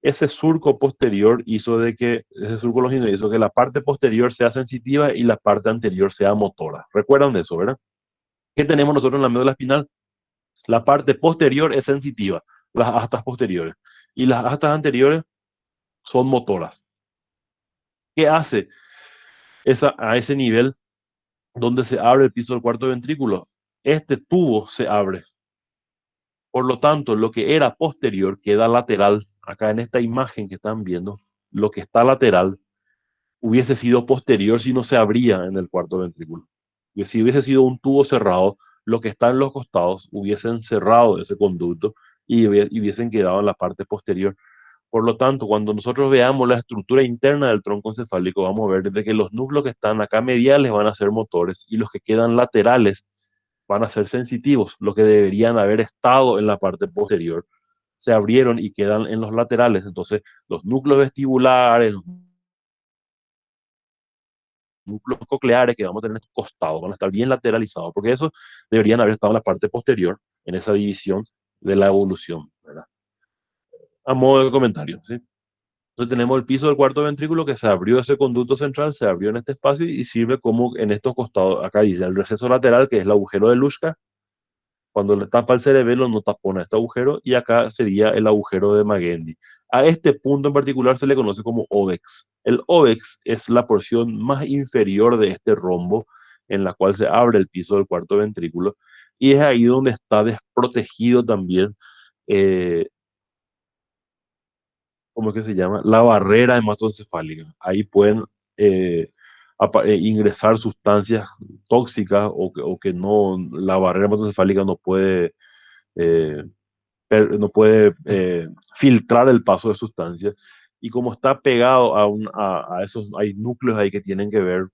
Ese surco posterior ese surco longitudinal hizo que la parte posterior sea sensitiva y la parte anterior sea motora. ¿Recuerdan de eso, verdad? ¿Qué tenemos nosotros en la médula espinal? La parte posterior es sensitiva, las astas posteriores, y las astas anteriores son motoras. ¿Qué hace a ese nivel donde se abre el piso del cuarto ventrículo? Este tubo se abre. Por lo tanto, lo que era posterior queda lateral. Acá en esta imagen que están viendo, lo que está lateral hubiese sido posterior si no se abría en el cuarto ventrículo. Y si hubiese sido un tubo cerrado, lo que está en los costados hubiesen cerrado ese conducto y hubiesen quedado en la parte posterior. Por lo tanto, cuando nosotros veamos la estructura interna del tronco encefálico, vamos a ver de que los núcleos que están acá mediales van a ser motores y los que quedan laterales van a ser sensitivos. Los que deberían haber estado en la parte posterior se abrieron y quedan en los laterales. Entonces, los núcleos vestibulares, los núcleos cocleares que vamos a tener en estos costados van a estar bien lateralizados, porque esos deberían haber estado en la parte posterior, en esa división de la evolución, ¿verdad? A modo de comentario, ¿sí? Entonces tenemos el piso del cuarto ventrículo que se abrió ese conducto central, se abrió en este espacio y sirve como en estos costados. Acá dice el receso lateral, que es el agujero de Luschka, Cuando le tapa el cerebelo no tapona este agujero y acá sería el agujero de Magendie. A este punto en particular se le conoce como óvex. El óvex es la porción más inferior de este rombo en la cual se abre el piso del cuarto ventrículo y es ahí donde está desprotegido también, eh, ¿cómo es que se llama? La barrera hematoencefálica. Ahí pueden eh, ingresar sustancias tóxicas o que no, la barrera hematoencefálica eh, no puede filtrar el paso de sustancias. Y como está pegado a esos, hay núcleos ahí que tienen que ver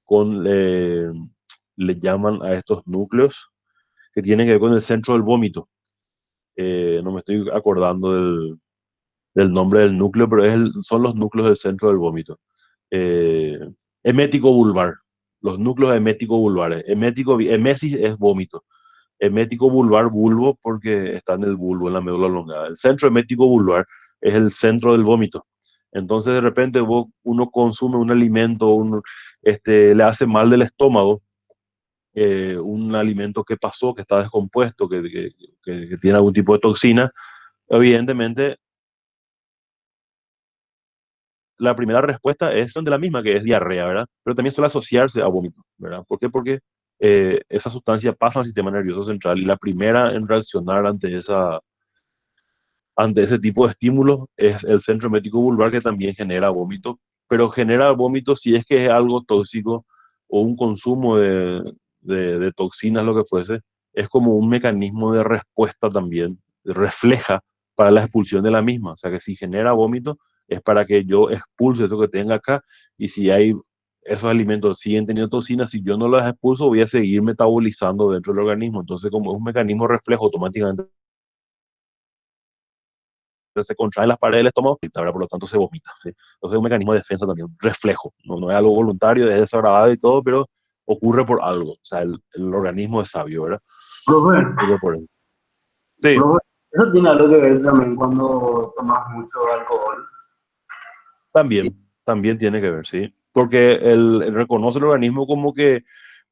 con, le llaman a estos núcleos que tienen que ver con el centro del vómito. No me estoy acordando del nombre del núcleo, pero son los núcleos del centro del vómito. Eh, Emético vulvar, los núcleos emético vulvares. Emesis es vómito. Emético vulvar, vulvo, porque está en el bulbo, en la médula oblongada. El centro emético vulvar es el centro del vómito. Entonces, de repente, uno consume un alimento, le hace mal del estómago, un alimento que pasó, que está descompuesto, que tiene algún tipo de toxina. Evidentemente, la primera respuesta es de la misma, que es diarrea, ¿verdad? Pero también suele asociarse a vómito, ¿verdad? ¿Por qué? Porque esa sustancia pasa al sistema nervioso central y la primera en reaccionar ante ese tipo de estímulos es el centro emético vulvar, que también genera vómito, pero genera vómito si es que es algo tóxico o un consumo de toxinas, lo que fuese, es como un mecanismo de respuesta también, refleja para la expulsión de la misma. O sea que si genera vómito es para que yo expulse eso que tenga acá, y si hay esos alimentos siguen teniendo toxinas, si yo no las expulso voy a seguir metabolizando dentro del organismo. Entonces, como es un mecanismo reflejo, automáticamente se contraen las paredes del estómago, ¿verdad? Por lo tanto se vomita, ¿sí? Entonces es un mecanismo de defensa también, reflejo, no es algo voluntario, es desagradable y todo, pero ocurre por algo, o sea, el organismo es sabio, ¿verdad? Profe, Ocurre por eso. Sí, profe, eso tiene algo que ver también cuando tomas mucho alcohol. también tiene que ver, sí, porque reconoce el organismo como que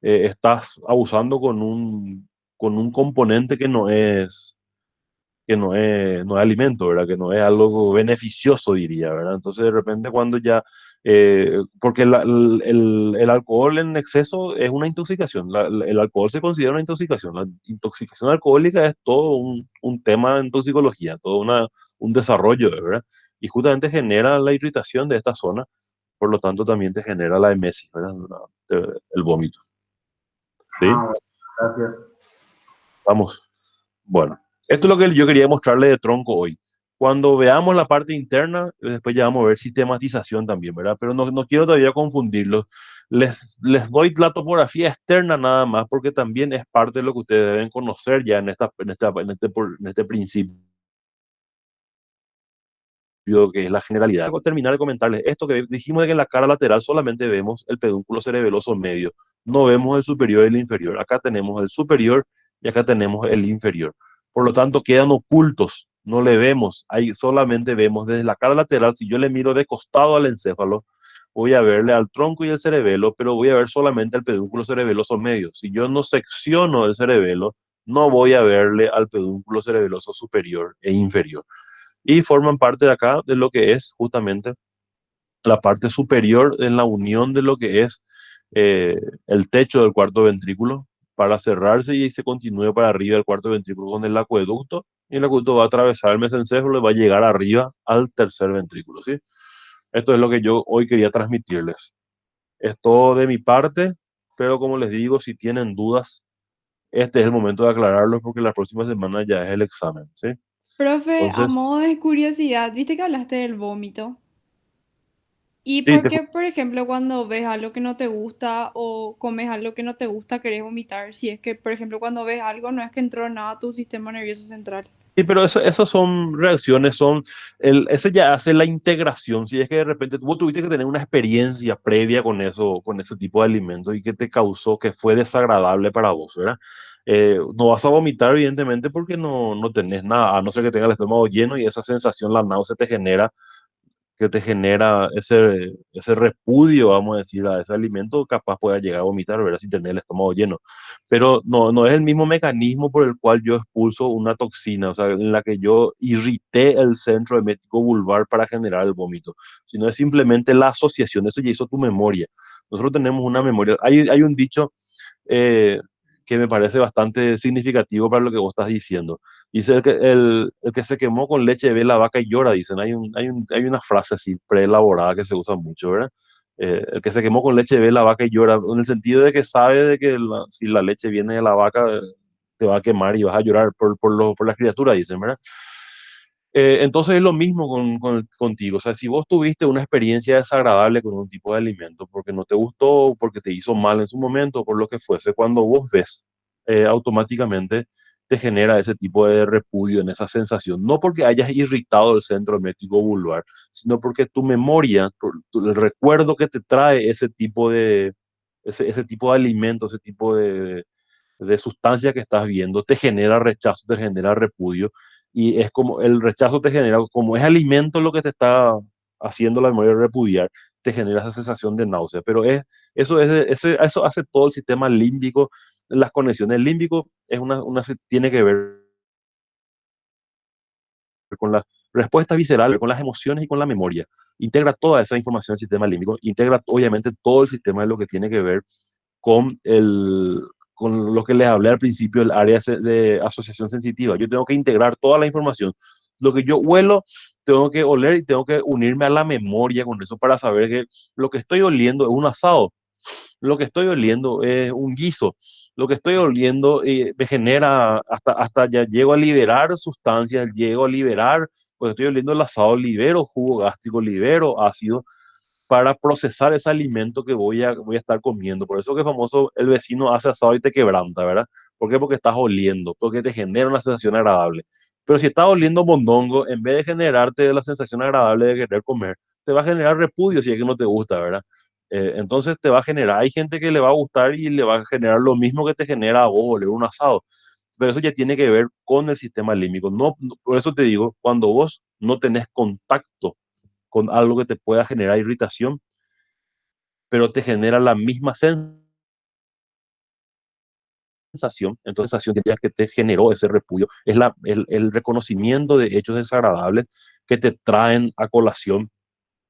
estás abusando con un componente que no es alimento, ¿verdad? Que no es algo beneficioso, diría, ¿verdad? Entonces, de repente, cuando ya, porque el alcohol en exceso es una intoxicación, el alcohol se considera una intoxicación, la intoxicación alcohólica es todo un tema en toxicología, todo un desarrollo, ¿verdad? Y justamente genera la irritación de esta zona, por lo tanto, también te genera la emesis, ¿verdad? El vómito, ¿sí? Ah, gracias. Vamos. Bueno, esto es lo que yo quería mostrarle de tronco hoy. Cuando veamos la parte interna, después ya vamos a ver sistematización también, ¿verdad? Pero no quiero todavía confundirlos. Les doy la topografía externa nada más, porque también es parte de lo que ustedes deben conocer ya en este principio, que es la generalidad. Voy a terminar de comentarles esto que dijimos, de que en la cara lateral solamente vemos el pedúnculo cerebeloso medio, no vemos el superior y el inferior. Acá tenemos el superior y acá tenemos el inferior. Por lo tanto, quedan ocultos, no le vemos, ahí solamente vemos desde la cara lateral. Si yo le miro de costado al encéfalo, voy a verle al tronco y el cerebelo, pero voy a ver solamente el pedúnculo cerebeloso medio. Si yo no secciono el cerebelo, no voy a verle al pedúnculo cerebeloso superior e inferior, y forman parte de acá de lo que es justamente la parte superior en la unión de lo que es eh, el techo del cuarto ventrículo, para cerrarse y se continúe para arriba del cuarto ventrículo con el acueducto, y el acueducto va a atravesar el mesencéfalo y va a llegar arriba al tercer ventrículo, ¿sí? Esto es lo que yo hoy quería transmitirles. Es todo de mi parte, pero como les digo, si tienen dudas, este es el momento de aclararlos, porque la próxima semana ya es el examen, ¿sí? Profe, a Entonces, modo de curiosidad, viste que hablaste del vómito. ¿Y sí, por qué, por ejemplo, cuando ves algo que no te gusta o comes algo que no te gusta, querés vomitar? Si es que, por ejemplo, cuando ves algo, no es que entró nada a tu sistema nervioso central. sí, pero esas son reacciones, ese ya hace la integración. Si es que de repente vos tuviste que tener una experiencia previa con eso, con ese tipo de alimentos, y que te causó, que fue desagradable para vos, ¿verdad? No vas a vomitar, evidentemente, porque no tenés nada, a no ser que tengas el estómago lleno y esa sensación, la náusea te genera que te genera ese repudio, vamos a decir, a ese alimento, capaz pueda llegar a vomitar, ¿verdad? Si tenés el estómago lleno. Pero no es el mismo mecanismo por el cual yo expulso una toxina, o sea, en la que yo irrité el centro emético vulvar para generar el vómito, sino es simplemente la asociación, eso ya hizo tu memoria. Nosotros tenemos una memoria, hay un dicho eh, que me parece bastante significativo para lo que vos estás diciendo. Dice el que se quemó con leche ve la vaca y llora, dicen. Hay una frase así preelaborada que se usa mucho, ¿verdad? El que se quemó con leche ve la vaca y llora, en el sentido de que sabe de que si la leche viene de la vaca, te va a quemar y vas a llorar por la criatura, dicen, ¿verdad? Entonces es lo mismo contigo. O sea, si vos tuviste una experiencia desagradable con un tipo de alimento porque no te gustó, porque te hizo mal en su momento, por lo que fuese, cuando vos ves, automáticamente te genera ese tipo de repudio en esa sensación. No porque hayas irritado el centro emético vulvar, sino porque tu memoria, el recuerdo que te trae ese tipo de alimento, ese tipo de sustancia que estás viendo, te genera rechazo, te genera repudio, y es como el rechazo te genera, como es alimento lo que te está haciendo la memoria repudiar, te genera esa sensación de náusea, pero eso hace todo el sistema límbico, las conexiones límbicos, tiene que ver con la respuesta visceral, con las emociones y con la memoria. Integra toda esa información del sistema límbico, integra obviamente todo el sistema de lo que tiene que ver con con lo que les hablé al principio, el área de asociación sensitiva. Yo tengo que integrar toda la información. Lo que yo huelo, tengo que oler y tengo que unirme a la memoria con eso para saber que lo que estoy oliendo es un asado, lo que estoy oliendo es un guiso, lo que estoy oliendo me genera, hasta ya llego a liberar sustancias, llego a liberar, pues estoy oliendo el asado, libero jugo gástrico, libero ácido para procesar ese alimento que voy a estar comiendo. Por eso que es famoso, el vecino hace asado y te quebranta, ¿verdad? ¿Por qué? Porque estás oliendo, porque te genera una sensación agradable. Pero si estás oliendo mondongo, en vez de generarte la sensación agradable de querer comer, te va a generar repudio si es que no te gusta, ¿verdad? Entonces te va a generar, hay gente que le va a gustar y le va a generar lo mismo que te genera a vos oler un asado, pero eso ya tiene que ver con el sistema límbico. Por eso te digo, cuando vos no tenés contacto con algo que te pueda generar irritación, pero te genera la misma sensación, entonces la sensación que te generó ese repudio es el reconocimiento de hechos desagradables que te traen a colación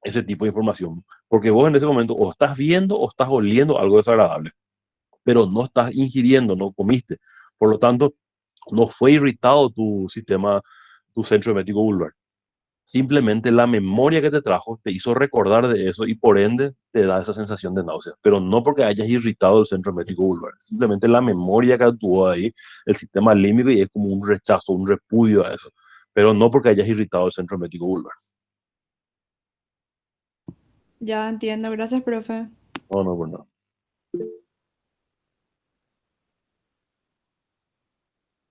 ese tipo de información, porque vos en ese momento o estás viendo o estás oliendo algo desagradable, pero no estás ingiriendo, no comiste, por lo tanto, no fue irritado tu sistema, tu centro emético vulvar. Simplemente la memoria que te trajo te hizo recordar de eso y por ende te da esa sensación de náusea, pero no porque hayas irritado el centro emético vulvar, simplemente la memoria que actuó ahí, el sistema límbico, y es como un rechazo, un repudio a eso, pero no porque hayas irritado el centro emético vulvar. Ya entiendo, gracias, profe. No, no, pues no.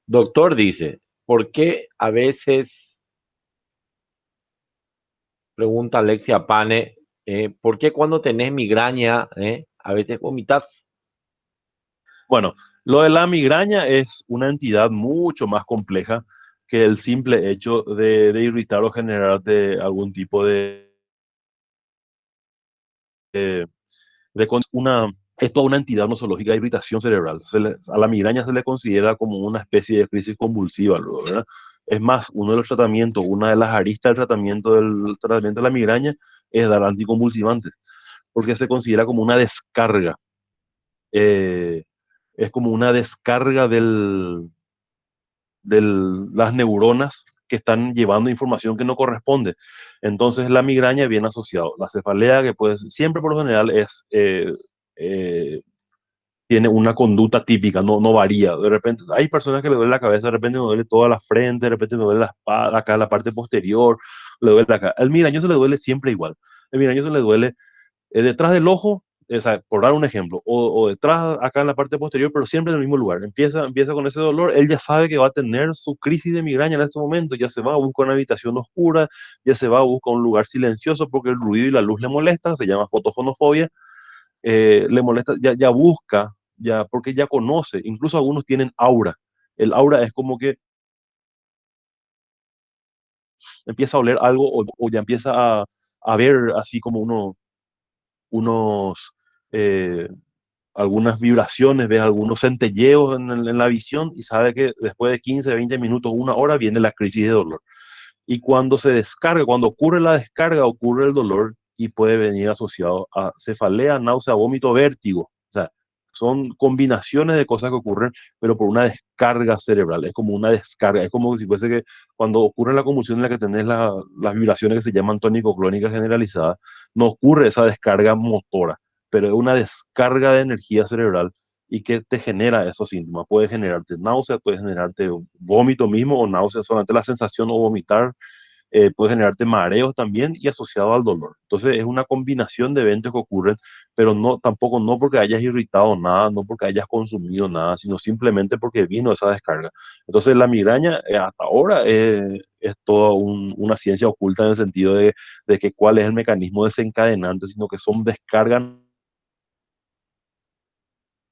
Doctor dice, ¿por qué a veces, pregunta Alexia Pane, ¿por qué cuando tenés migraña, a veces vomitas? Bueno, lo de la migraña es una entidad mucho más compleja que el simple hecho de irritar o generarte algún tipo es toda una entidad nosológica de irritación cerebral. A la migraña se le considera como una especie de crisis convulsiva, luego, ¿verdad? Es más, uno de los tratamientos, una de las aristas del tratamiento de la migraña es dar anticonvulsivantes, porque se considera como una descarga. eh, es como una descarga de las neuronas que están llevando información que no corresponde. Entonces la migraña viene asociado. La cefalea, que pues siempre por lo general eh, tiene una conducta típica, no varía. De repente, hay personas que le duele la cabeza, de repente me duele toda la frente, de repente me duele la espalda, acá la parte posterior, le duele acá. El migrañoso le duele siempre igual. El migrañoso le duele detrás del ojo, o sea, por dar un ejemplo, o detrás acá en la parte posterior, pero siempre en el mismo lugar. Empieza con ese dolor, él ya sabe que va a tener su crisis de migraña en este momento, ya se va a buscar una habitación oscura, ya se va a buscar un lugar silencioso porque el ruido y la luz le molesta, se llama fotofonofobia, le molesta, ya busca, ya, porque ya conoce, incluso algunos tienen aura. El aura es como que empieza a oler algo o ya empieza a ver así como unos, eh, algunas vibraciones, ves algunos centelleos en la visión y sabe que después de 15, 20 minutos, una hora viene la crisis de dolor. Y cuando se descarga, cuando ocurre la descarga, ocurre el dolor y puede venir asociado a cefalea, náusea, vómito, vértigo. O sea, son combinaciones de cosas que ocurren, pero por una descarga cerebral. Es como una descarga, es como si fuese que cuando ocurre la convulsión en la que tenés las vibraciones que se llaman tónico-clónicas generalizadas, no ocurre esa descarga motora, pero es una descarga de energía cerebral y que te genera esos síntomas. Puede generarte náusea, puede generarte vómito mismo o náusea, solamente la sensación o vomitar, puede generarte mareos también y asociado al dolor. Entonces es una combinación de eventos que ocurren, pero no tampoco no porque hayas irritado nada, no porque hayas consumido nada, sino simplemente porque vino esa descarga. Entonces la migraña hasta ahora es toda una ciencia oculta en el sentido de que cuál es el mecanismo desencadenante, sino que son descargas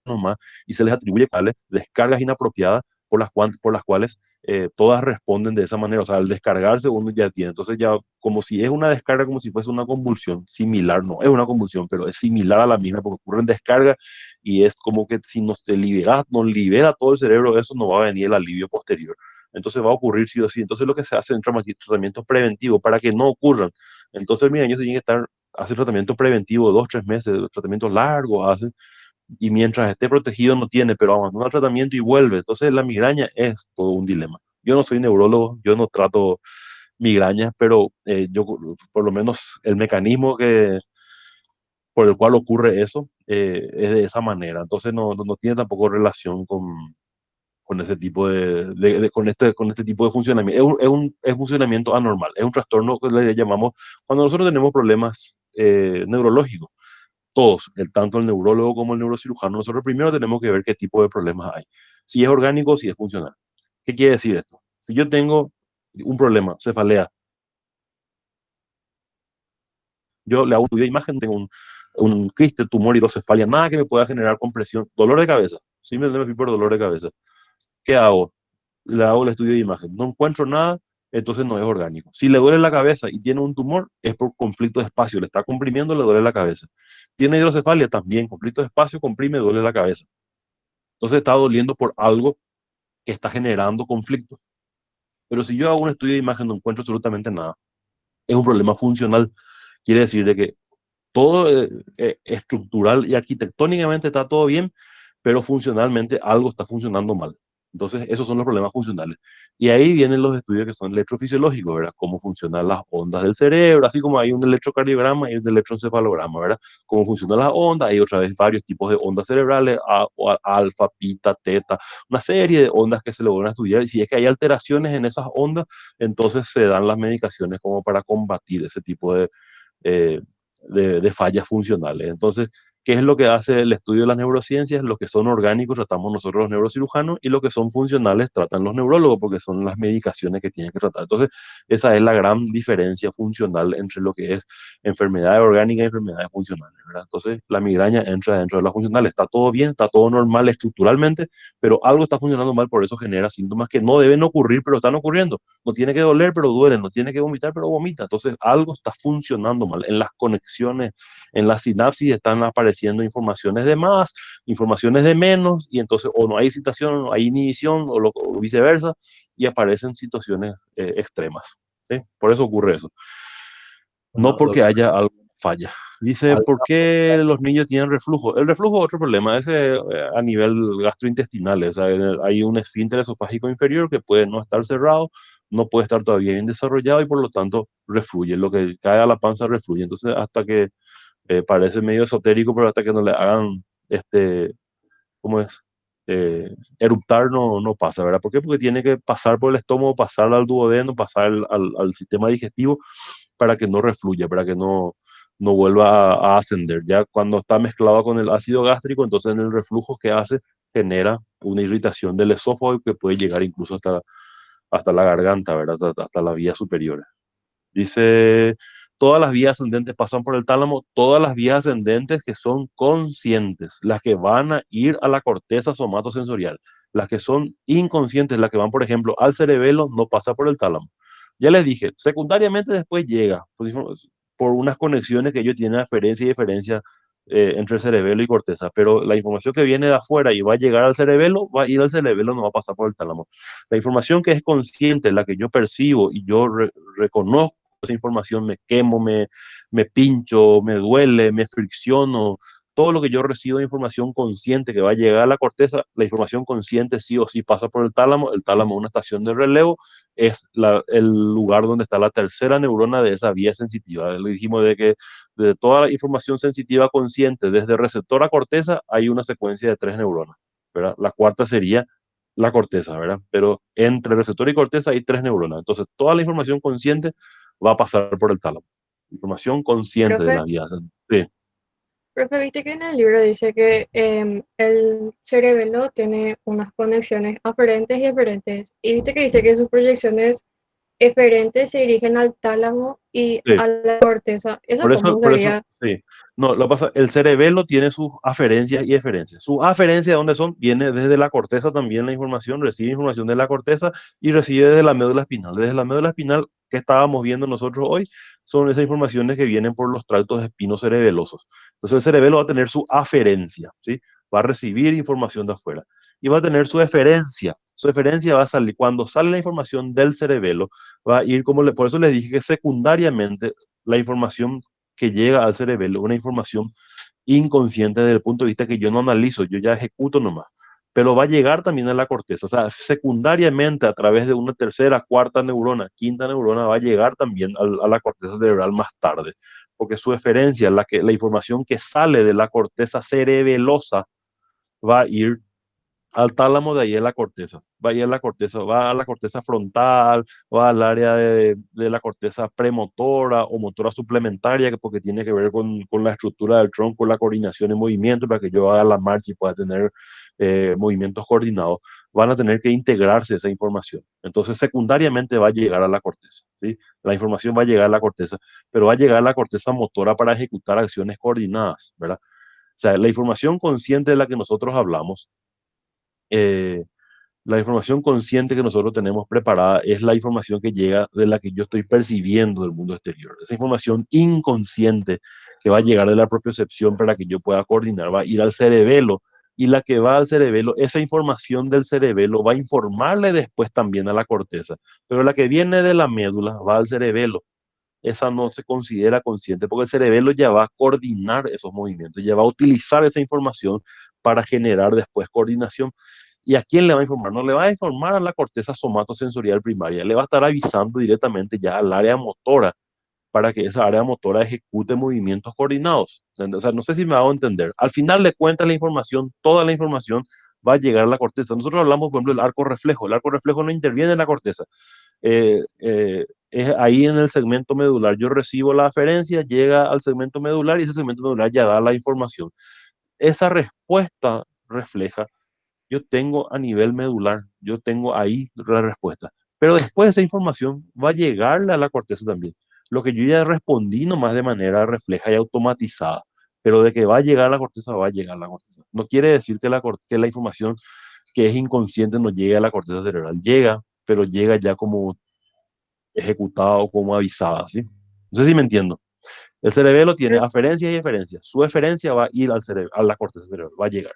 nomás y se les atribuye tales descargas inapropiadas por las cuales todas responden de esa manera. O sea, al descargarse uno ya tiene. Entonces ya como si es una descarga, como si fuese una convulsión similar, no es una convulsión, pero es similar a la misma porque ocurre en descarga y es como que si nos te liberas, nos libera todo el cerebro, eso no va a venir el alivio posterior. Entonces va a ocurrir sí o sí. Entonces lo que se hace en tratamientos preventivos para que no ocurran. Entonces el migrañoso tiene que estar, hace tratamiento preventivo 2, 3 meses, tratamientos largos, hace y mientras esté protegido no tiene, pero abandona el tratamiento y vuelve. Entonces la migraña es todo un dilema. Yo no soy neurólogo, yo no trato migrañas, pero yo por lo menos el mecanismo por el cual ocurre eso es de esa manera. Entonces no tiene tampoco relación con ese tipo con este tipo de funcionamiento. Es un funcionamiento anormal, es un trastorno que le llamamos cuando nosotros tenemos problemas neurológicos todos, tanto el neurólogo como el neurocirujano, nosotros primero tenemos que ver qué tipo de problemas hay. Si es orgánico, si es funcional. ¿Qué quiere decir esto? Si yo tengo un problema, cefalea, yo le hago un estudio de imagen, tengo un quiste, tumor, hidrocefalia, nada que me pueda generar compresión, dolor de cabeza, simplemente me fui por dolor de cabeza. ¿Qué hago? Le hago el estudio de imagen, no encuentro nada, entonces no es orgánico. Si le duele la cabeza y tiene un tumor, es por conflicto de espacio, le está comprimiendo, le duele la cabeza. Tiene hidrocefalia, también, conflicto de espacio, comprime, duele la cabeza. Entonces está doliendo por algo que está generando conflicto. Pero si yo hago un estudio de imagen no encuentro absolutamente nada, es un problema funcional. Quiere decir de que todo estructural y arquitectónicamente está todo bien, pero funcionalmente algo está funcionando mal. Entonces, esos son los problemas funcionales. Y ahí vienen los estudios que son electrofisiológicos, ¿verdad? Cómo funcionan las ondas del cerebro, así como hay un electrocardiograma y un electroencefalograma, ¿verdad? Cómo funcionan las ondas, hay otra vez varios tipos de ondas cerebrales, alfa, pita, teta, una serie de ondas que se logran estudiar. Y si es que hay alteraciones en esas ondas, entonces se dan las medicaciones como para combatir ese tipo eh, de fallas funcionales. Entonces, ¿qué es lo que hace el estudio de las neurociencias? Lo que son orgánicos tratamos nosotros los neurocirujanos y lo que son funcionales tratan los neurólogos porque son las medicaciones que tienen que tratar. Entonces, esa es la gran diferencia funcional entre lo que es enfermedades orgánicas y enfermedades funcionales, ¿verdad? Entonces, la migraña entra dentro de las funcionales. Está todo bien, está todo normal estructuralmente, pero algo está funcionando mal, por eso genera síntomas que no deben ocurrir, pero están ocurriendo. No tiene que doler, pero duele. No tiene que vomitar, pero vomita. Entonces, algo está funcionando mal. En las conexiones, en la sinapsis están apareciendo informaciones de más, informaciones de menos, y entonces o no hay excitación, o no hay inhibición, o viceversa, y aparecen situaciones extremas. ¿Sí? Por eso ocurre eso. No Bueno, porque doctor, haya algo falla. Dice, ¿por qué los niños tienen reflujo? El reflujo es otro problema, ese a nivel gastrointestinal. O sea, hay un esfínter esofágico inferior que puede no estar cerrado, no puede estar todavía bien desarrollado y por lo tanto refluye. Lo que cae a la panza refluye. Entonces, hasta que parece medio esotérico, pero hasta que no le hagan, ¿cómo es? Eruptar no pasa, ¿verdad? ¿Por qué? Porque tiene que pasar por el estómago, pasar al duodeno, pasar al sistema digestivo para que no refluya, para que no vuelva a ascender. Ya cuando está mezclado con el ácido gástrico, entonces en el reflujo que hace genera una irritación del esófago que puede llegar incluso hasta la garganta, ¿verdad? Hasta las vías superiores. Dice, todas las vías ascendentes pasan por el tálamo, todas las vías ascendentes que son conscientes, las que van a ir a la corteza somatosensorial, las que son inconscientes, las que van, por ejemplo, al cerebelo, no pasa por el tálamo. Ya les dije, secundariamente después llega, por unas conexiones que ellos tienen aferencia y diferencia entre cerebelo y corteza, pero la información que viene de afuera y va a llegar al cerebelo, va a ir al cerebelo, no va a pasar por el tálamo. La información que es consciente, la que yo percibo y yo reconozco esa información, me quemo, me pincho, me duele, me fricciono, todo lo que yo recibo de información consciente que va a llegar a la corteza, la información consciente sí o sí pasa por el tálamo es una estación de relevo, es el lugar donde está la tercera neurona de esa vía sensitiva. Le dijimos de que de toda la información sensitiva consciente, desde receptor a corteza, hay una secuencia de 3 neuronas, ¿verdad? La cuarta sería la corteza, ¿verdad? Pero entre receptor y corteza hay 3 neuronas. Entonces, toda la información consciente va a pasar por el tálamo. Información consciente de la Profe, vía. Sí, profe, viste que en el libro dice que el cerebelo tiene unas conexiones aferentes y eferentes. Y viste que dice que sus proyecciones eferentes se dirigen al tálamo y sí. a la corteza. ¿Eso cómo Por eso, sería? sí. No, lo pasa, el cerebelo tiene sus aferencias y eferencias. Sus aferencias, ¿dónde son? Viene desde la corteza también la información, recibe información de la corteza y recibe desde la médula espinal. Desde la médula espinal que estábamos viendo nosotros hoy, son esas informaciones que vienen por los tractos espinocerebelosos. Entonces el cerebelo va a tener su aferencia, ¿sí? Va a recibir información de afuera y va a tener su eferencia. Su eferencia va a salir, cuando sale la información del cerebelo, va a ir como, por eso les dije que secundariamente la información que llega al cerebelo, una información inconsciente desde el punto de vista que yo no analizo, yo ya ejecuto nomás, pero va a llegar también a la corteza, o sea, secundariamente a través de una tercera, cuarta neurona, quinta neurona, va a llegar también a la corteza cerebral más tarde, porque su eferencia, la información que sale de la corteza cerebelosa, va a ir al tálamo, de ahí a la corteza, va a ir a la corteza, va a la corteza frontal, va al área de la corteza premotora o motora suplementaria, porque tiene que ver con la estructura del tronco, la coordinación y movimiento, para que yo haga la marcha y pueda tener movimientos coordinados, van a tener que integrarse esa información. Entonces, secundariamente va a llegar a la corteza, ¿sí? La información va a llegar a la corteza, pero va a llegar a la corteza motora para ejecutar acciones coordinadas, ¿verdad? O sea, la información consciente de la que nosotros hablamos, eh, la información consciente que nosotros tenemos preparada es la información que llega de la que yo estoy percibiendo del mundo exterior. Esa información inconsciente que va a llegar de la propiocepción para que yo pueda coordinar, va a ir al cerebelo, y la que va al cerebelo, esa información del cerebelo va a informarle después también a la corteza, pero la que viene de la médula va al cerebelo. Esa no se considera consciente porque el cerebelo ya va a coordinar esos movimientos, ya va a utilizar esa información para generar después coordinación. ¿Y a quién le va a informar? No le va a informar a la corteza somatosensorial primaria, le va a estar avisando directamente ya al área motora para que esa área motora ejecute movimientos coordinados. O sea, no sé si me hago entender. Al final de cuentas, la información, toda la información va a llegar a la corteza. Nosotros hablamos, por ejemplo, del arco reflejo. El arco reflejo no interviene en la corteza. Es ahí en el segmento medular. Yo recibo la aferencia, llega al segmento medular y ese segmento medular ya da la información. Esa respuesta refleja, yo tengo a nivel medular, yo tengo ahí la respuesta. Pero después esa información va a llegarle a la corteza también. Lo que yo ya respondí nomás de manera refleja y automatizada. Pero de que va a llegar a la corteza, va a llegar a la corteza. No quiere decir que que la información que es inconsciente no llegue a la corteza cerebral. Llega, pero llega ya como ejecutada o como avisada, ¿sí? No sé si me entiendo. El cerebelo tiene aferencias y eferencias. Su eferencia va a ir al cerebro, a la corteza cerebral, va a llegar.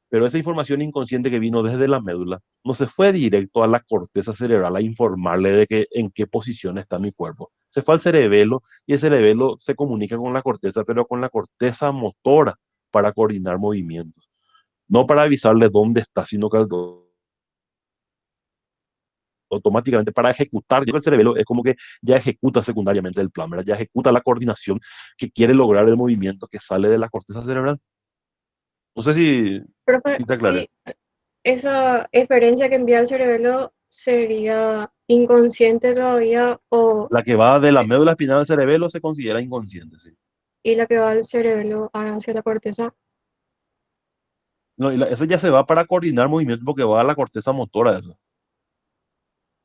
Pero esa información inconsciente que vino desde la médula no se fue directo a la corteza cerebral a informarle de que en qué posición está mi cuerpo. Se fue al cerebelo y el cerebelo se comunica con la corteza, pero con la corteza motora para coordinar movimientos. No para avisarle dónde está, sino que automáticamente para ejecutar. El cerebelo es como que ya ejecuta secundariamente el plan, ¿verdad? Ya ejecuta la coordinación que quiere lograr el movimiento que sale de la corteza cerebral. No sé Profe, si te aclaré. ¿y esa eferencia que envía el cerebelo sería inconsciente todavía o La que va de la médula espinal al cerebelo se considera inconsciente, sí. y la que va del cerebelo hacia la corteza? No, eso ya se va para coordinar movimiento porque va a la corteza motora de eso.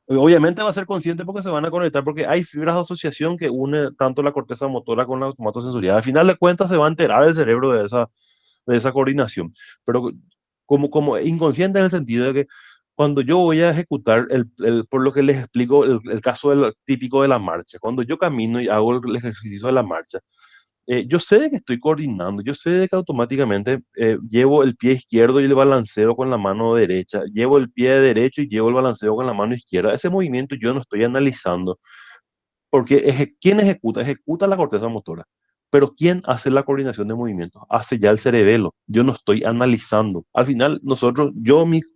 Obviamente va a ser consciente porque se van a conectar, porque hay fibras de asociación que une tanto la corteza motora con la somatosensorial. Al final de cuentas se va a enterar el cerebro de esa coordinación. Pero como inconsciente en el sentido de que cuando yo voy a ejecutar, por lo que les explico, el caso típico de la marcha, cuando yo camino y hago el ejercicio de la marcha, yo sé de que estoy coordinando, yo sé de que automáticamente llevo el pie izquierdo y el balanceo con la mano derecha, llevo el pie derecho y llevo el balanceo con la mano izquierda. Ese movimiento yo no estoy analizando, porque ¿quién ejecuta? Ejecuta la corteza motora. Pero ¿quién hace la coordinación de movimientos? Hace ya el cerebelo. Yo no estoy analizando. Al final,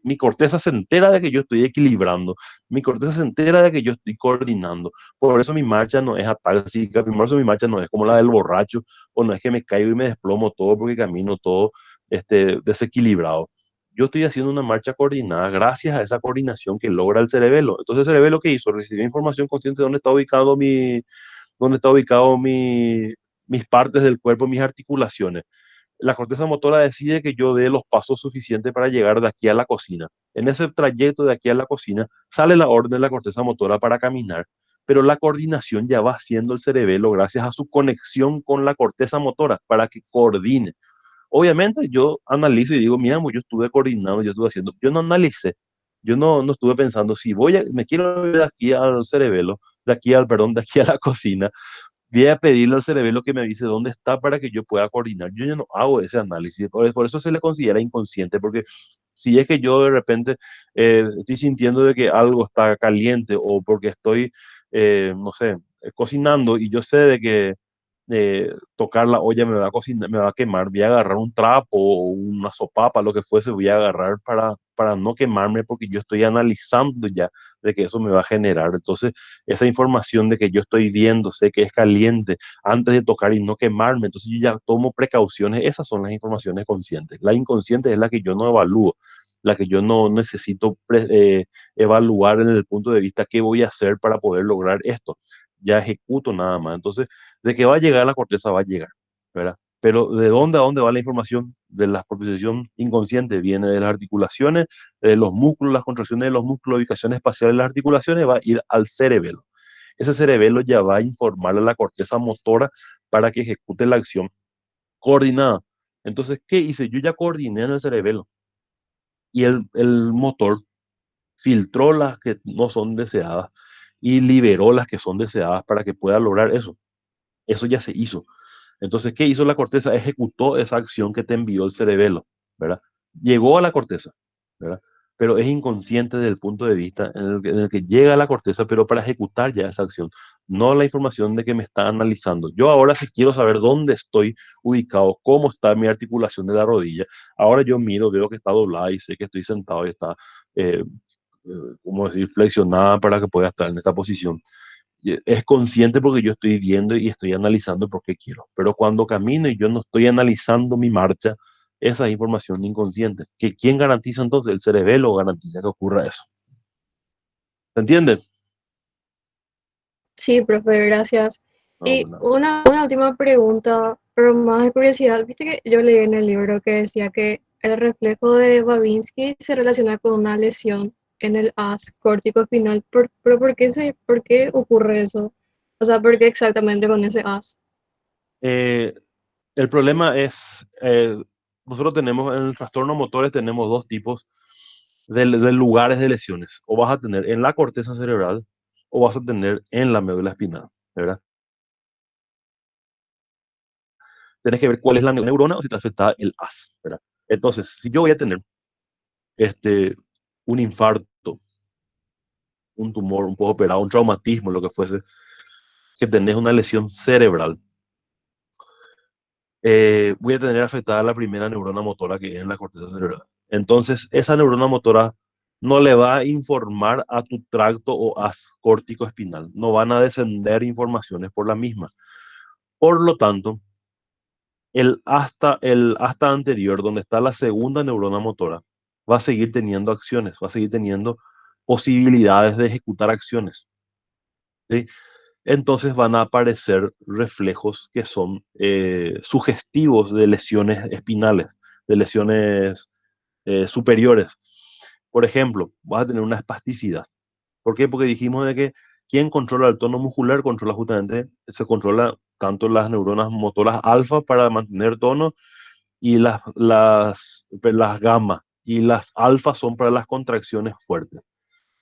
mi corteza se entera de que yo estoy equilibrando. Mi corteza se entera de que yo estoy coordinando. Por eso mi marcha no es atáxica. Por eso mi marcha no es como la del borracho. O no es que me caigo y me desplomo todo porque camino todo desequilibrado. Yo estoy haciendo una marcha coordinada gracias a esa coordinación que logra el cerebelo. Entonces, el cerebelo, ¿qué hizo? Recibió información consciente de dónde está ubicado mis partes del cuerpo, mis articulaciones. La corteza motora decide que yo dé los pasos suficientes para llegar de aquí a la cocina. En ese trayecto de aquí a la cocina sale la orden de la corteza motora para caminar, pero la coordinación ya va haciendo el cerebelo gracias a su conexión con la corteza motora para que coordine. Obviamente yo analizo y digo, mira, yo estuve coordinando, yo estuve haciendo, yo no analicé, yo no estuve pensando si me quiero ir de aquí al cerebelo, perdón, de aquí a la cocina, voy a pedirle al cerebelo que me avise dónde está para que yo pueda coordinar. Yo ya no hago ese análisis, por eso se le considera inconsciente, porque si es que yo de repente estoy sintiendo de que algo está caliente o porque estoy, no sé, cocinando y yo sé de que tocar la olla me va a cocinar, me va a quemar, voy a agarrar un trapo o una sopapa, lo que fuese, voy a agarrar para no quemarme porque yo estoy analizando ya de que eso me va a generar. Entonces, esa información de que yo estoy viendo, sé que es caliente antes de tocar y no quemarme, entonces yo ya tomo precauciones, esas son las informaciones conscientes. La inconsciente es la que yo no evalúo, la que yo no necesito evaluar en el punto de vista qué voy a hacer para poder lograr esto. Ya ejecuto nada más. Entonces, de que va a llegar a la corteza, va a llegar, ¿verdad? Pero ¿de dónde a dónde va la información? De la propriocepción inconsciente, viene de las articulaciones, de los músculos, las contracciones de los músculos, ubicación espacial de las articulaciones, va a ir al cerebelo. Ese cerebelo ya va a informar a la corteza motora para que ejecute la acción coordinada. Entonces, ¿qué hice? Yo ya coordiné en el cerebelo y el motor filtró las que no son deseadas y liberó las que son deseadas para que pueda lograr eso. Eso ya se hizo. Entonces, ¿qué hizo la corteza? Ejecutó esa acción que te envió el cerebelo, ¿verdad? Llegó a la corteza, ¿verdad? Pero es inconsciente desde el punto de vista en el que llega a la corteza, pero para ejecutar ya esa acción, no la información de que me está analizando. Yo ahora si quiero saber dónde estoy ubicado, cómo está mi articulación de la rodilla, ahora yo miro, veo que está doblada y sé que estoy sentado y está, como decir, flexionada para que pueda estar en esta posición. Es consciente porque yo estoy viendo y estoy analizando por qué quiero. Pero cuando camino y yo no estoy analizando mi marcha, esa es información inconsciente. ¿Quién garantiza entonces? El cerebelo garantiza que ocurra eso. ¿Se entiende? Sí, profe, gracias. No, Y bueno. una última pregunta, pero más de curiosidad. Viste que yo leí en el libro que decía que el reflejo de Babinski se relaciona con una lesión en el haz córtico espinal. Pero ¿por qué ocurre eso? O sea, ¿por qué exactamente con ese haz? Eh, el problema es, nosotros tenemos en el trastorno motores tenemos dos tipos de lugares de lesiones. O vas a tener en la corteza cerebral o vas a tener en la médula espinal, ¿verdad? Tienes que ver cuál es la neurona o si está afectada el haz, ¿verdad? Entonces, si yo voy a tener este, un infarto, un tumor, un poco operado, un traumatismo, lo que fuese, que tenés una lesión cerebral, voy a tener afectada la primera neurona motora que es en la corteza cerebral. Entonces, esa neurona motora no le va a informar a tu tracto o haz córtico espinal, no van a descender informaciones por la misma. Por lo tanto, el hasta anterior, donde está la segunda neurona motora, va a seguir teniendo acciones, va a seguir teniendo posibilidades de ejecutar acciones, ¿sí? Entonces van a aparecer reflejos que son sugestivos de lesiones espinales, de lesiones superiores. Por ejemplo, vas a tener una espasticidad. ¿Por qué? Porque dijimos de que quien controla el tono muscular controla justamente, se controla tanto las neuronas motoras alfa para mantener tono y las gamma y las alfas son para las contracciones fuertes.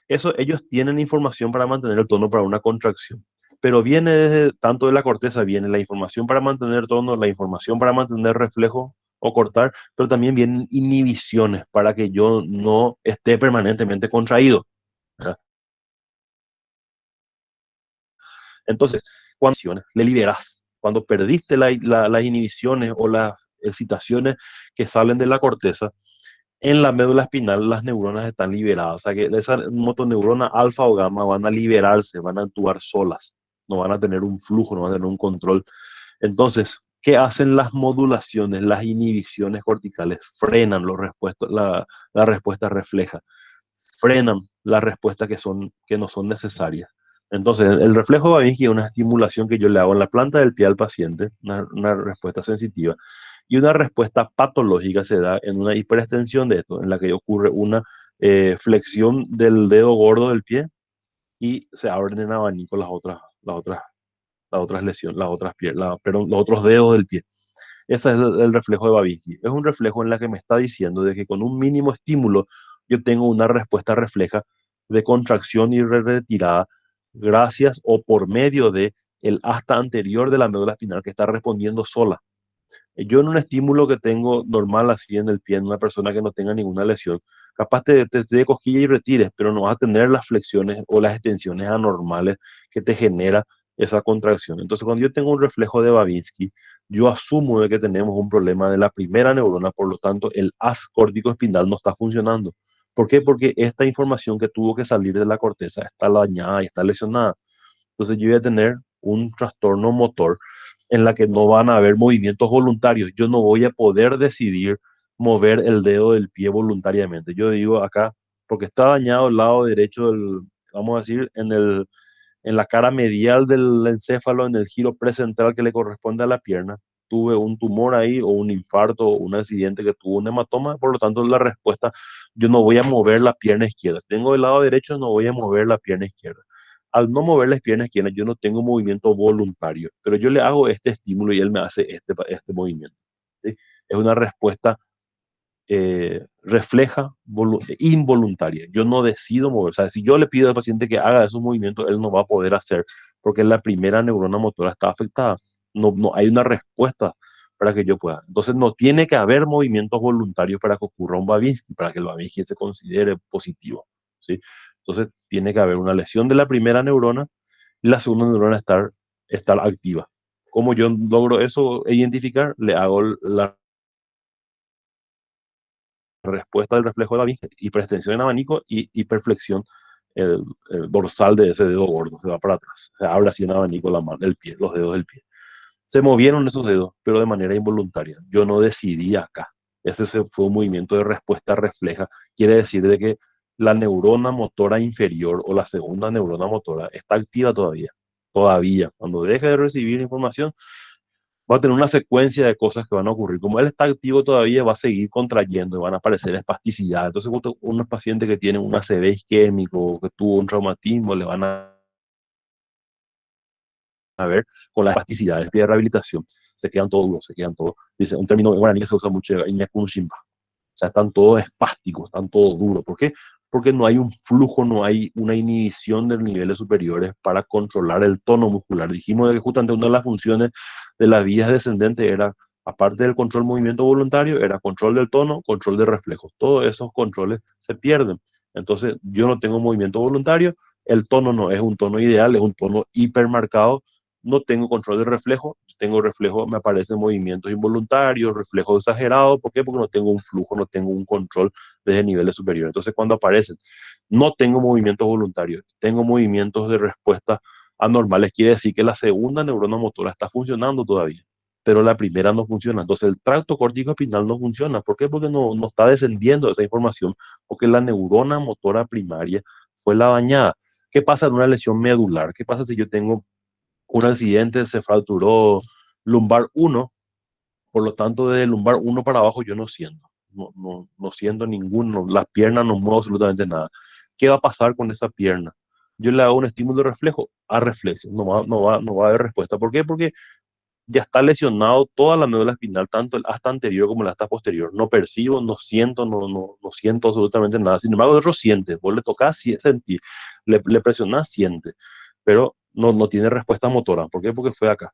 Eso, ellos tienen información para mantener el tono para una contracción, pero viene desde, tanto de la corteza, viene la información para mantener tono, la información para mantener reflejo o cortar, pero también vienen inhibiciones para que yo no esté permanentemente contraído, ¿verdad? Entonces, cuando le liberas, cuando perdiste las inhibiciones o las excitaciones que salen de la corteza, en la médula espinal las neuronas están liberadas, o sea que esas motoneuronas alfa o gamma van a liberarse, van a actuar solas, no van a tener un flujo, no van a tener un control. Entonces, ¿qué hacen las modulaciones, las inhibiciones corticales? Frenan la respuesta refleja, frenan las respuestas que no son necesarias. Entonces, el reflejo de Babinski es una estimulación que yo le hago en la planta del pie al paciente, una respuesta sensitiva, y una respuesta patológica se da en una hiperextensión de esto, en la que ocurre una flexión del dedo gordo del pie y se abren en abanico las otras lesiones, las otras piernas, perdón, los otros dedos del pie. Ese es el reflejo de Babinski. Es un reflejo en la que me está diciendo de que con un mínimo estímulo yo tengo una respuesta refleja de contracción y retirada gracias o por medio de el asta anterior de la médula espinal que está respondiendo sola. Yo en un estímulo que tengo normal así en el pie, en una persona que no tenga ninguna lesión, capaz te dé cosquilla y retires, pero no vas a tener las flexiones o las extensiones anormales que te genera esa contracción. Entonces, cuando yo tengo un reflejo de Babinski, yo asumo de que tenemos un problema de la primera neurona, por lo tanto, el haz córtico espinal no está funcionando. ¿Por qué? Porque esta información que tuvo que salir de la corteza está dañada y está lesionada. Entonces, yo voy a tener un trastorno motor en la que no van a haber movimientos voluntarios. Yo no voy a poder decidir mover el dedo del pie voluntariamente. Yo digo acá, porque está dañado el lado derecho del, vamos a decir, en la cara medial del encéfalo, en el giro precentral que le corresponde a la pierna. Tuve un tumor ahí o un infarto o un accidente que tuvo un hematoma, por lo tanto la respuesta, yo no voy a mover la pierna izquierda. Tengo el lado derecho, no voy a mover la pierna izquierda. Al no mover las piernas izquierdas, yo no tengo movimiento voluntario, pero yo le hago este estímulo y él me hace este movimiento, ¿sí? Es una respuesta refleja involuntaria. Yo no decido mover. O sea, si yo le pido al paciente que haga esos movimientos, él no va a poder hacer porque la primera neurona motora está afectada. No hay una respuesta para que yo pueda. Entonces, no tiene que haber movimientos voluntarios para que ocurra un Babinski, para que el Babinski se considere positivo, ¿sí? Entonces, tiene que haber una lesión de la primera neurona y la segunda neurona estar activa. ¿Cómo yo logro eso identificar? Le hago la respuesta del reflejo de Babinski, hiperextensión en abanico y hiperflexión el dorsal de ese dedo gordo, se va para atrás, se abre así en abanico la mano, el pie, los dedos del pie. Se movieron esos dedos, pero de manera involuntaria. Yo no decidí acá. Ese fue un movimiento de respuesta refleja. Quiere decir de que la neurona motora inferior o la segunda neurona motora está activa todavía. Todavía. Cuando deje de recibir información, va a tener una secuencia de cosas que van a ocurrir. Como él está activo todavía, va a seguir contrayendo y van a aparecer espasticidades. Entonces, un paciente que tiene un ACV isquémico, que tuvo un traumatismo, le van a ver con las espasticidades de rehabilitación. Se quedan todos duros, se quedan todos. Dice un término en guaraní que se usa mucho, Iñakunshimba. O sea, están todos espásticos, están todos duros. ¿Por qué? Porque no hay un flujo, no hay una inhibición de niveles superiores para controlar el tono muscular. Dijimos que justamente una de las funciones de las vías descendentes era, aparte del control movimiento voluntario, era control del tono, control de reflejos. Todos esos controles se pierden. Entonces, yo no tengo movimiento voluntario, el tono no es un tono ideal, es un tono hipermarcado, no tengo control de reflejo, tengo reflejo, me aparecen movimientos involuntarios, reflejos exagerados. ¿Por qué? Porque no tengo un flujo, no tengo un control desde niveles superiores. Entonces, cuando aparecen, no tengo movimientos voluntarios, tengo movimientos de respuesta anormales, quiere decir que la segunda neurona motora está funcionando todavía, pero la primera no funciona. Entonces, el tracto córtico espinal no funciona. ¿Por qué? Porque no está descendiendo esa información, porque la neurona motora primaria fue la dañada. ¿Qué pasa en una lesión medular? ¿Qué pasa si yo tengo un accidente, se fracturó lumbar 1, por lo tanto desde lumbar 1 para abajo yo no siento, no siento ninguno, las piernas no muevo absolutamente nada? ¿Qué va a pasar con esa pierna? Yo le hago un estímulo de reflejo a reflexión, no va a haber respuesta. ¿Por qué? Porque ya está lesionado toda la médula espinal, tanto el asta anterior como el asta posterior. No percibo, no siento, no siento absolutamente nada. Sin embargo, el otro siente. Vos le tocás, sentir. Le presionás, siente. Pero no tiene respuesta motora. ¿Por qué? Porque fue acá.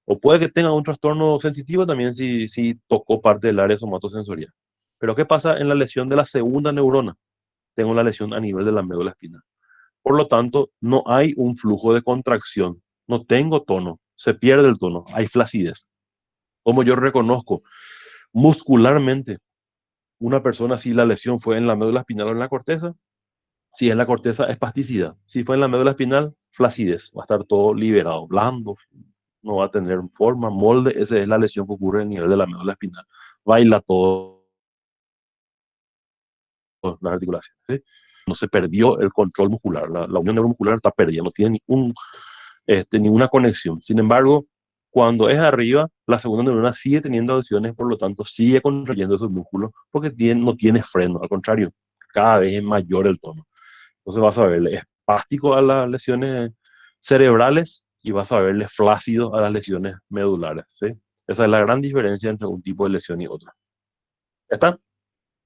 O puede que tenga un trastorno sensitivo también si tocó parte del área somatosensorial. Pero ¿qué pasa en la lesión de la segunda neurona? Tengo la lesión a nivel de la médula espinal. Por lo tanto, no hay un flujo de contracción. No tengo tono. Se pierde el tono. Hay flacidez. Como yo reconozco muscularmente una persona si la lesión fue en la médula espinal o en la corteza, si es la corteza, espasticidad. Si fue en la médula espinal, flacidez. Va a estar todo liberado, blando, no va a tener forma, molde. Esa es la lesión que ocurre a nivel de la médula espinal. Baila todo las articulaciones. ¿Sí? No se perdió el control muscular. La unión neuromuscular está perdida, no tiene ninguna conexión. Sin embargo, cuando es arriba, la segunda neurona sigue teniendo adhesiones, por lo tanto, sigue contrayendo esos músculos porque no tiene freno. Al contrario, cada vez es mayor el tono. Entonces vas a verle espástico a las lesiones cerebrales y vas a verle flácido a las lesiones medulares. ¿Sí? Esa es la gran diferencia entre un tipo de lesión y otra. ¿Ya está?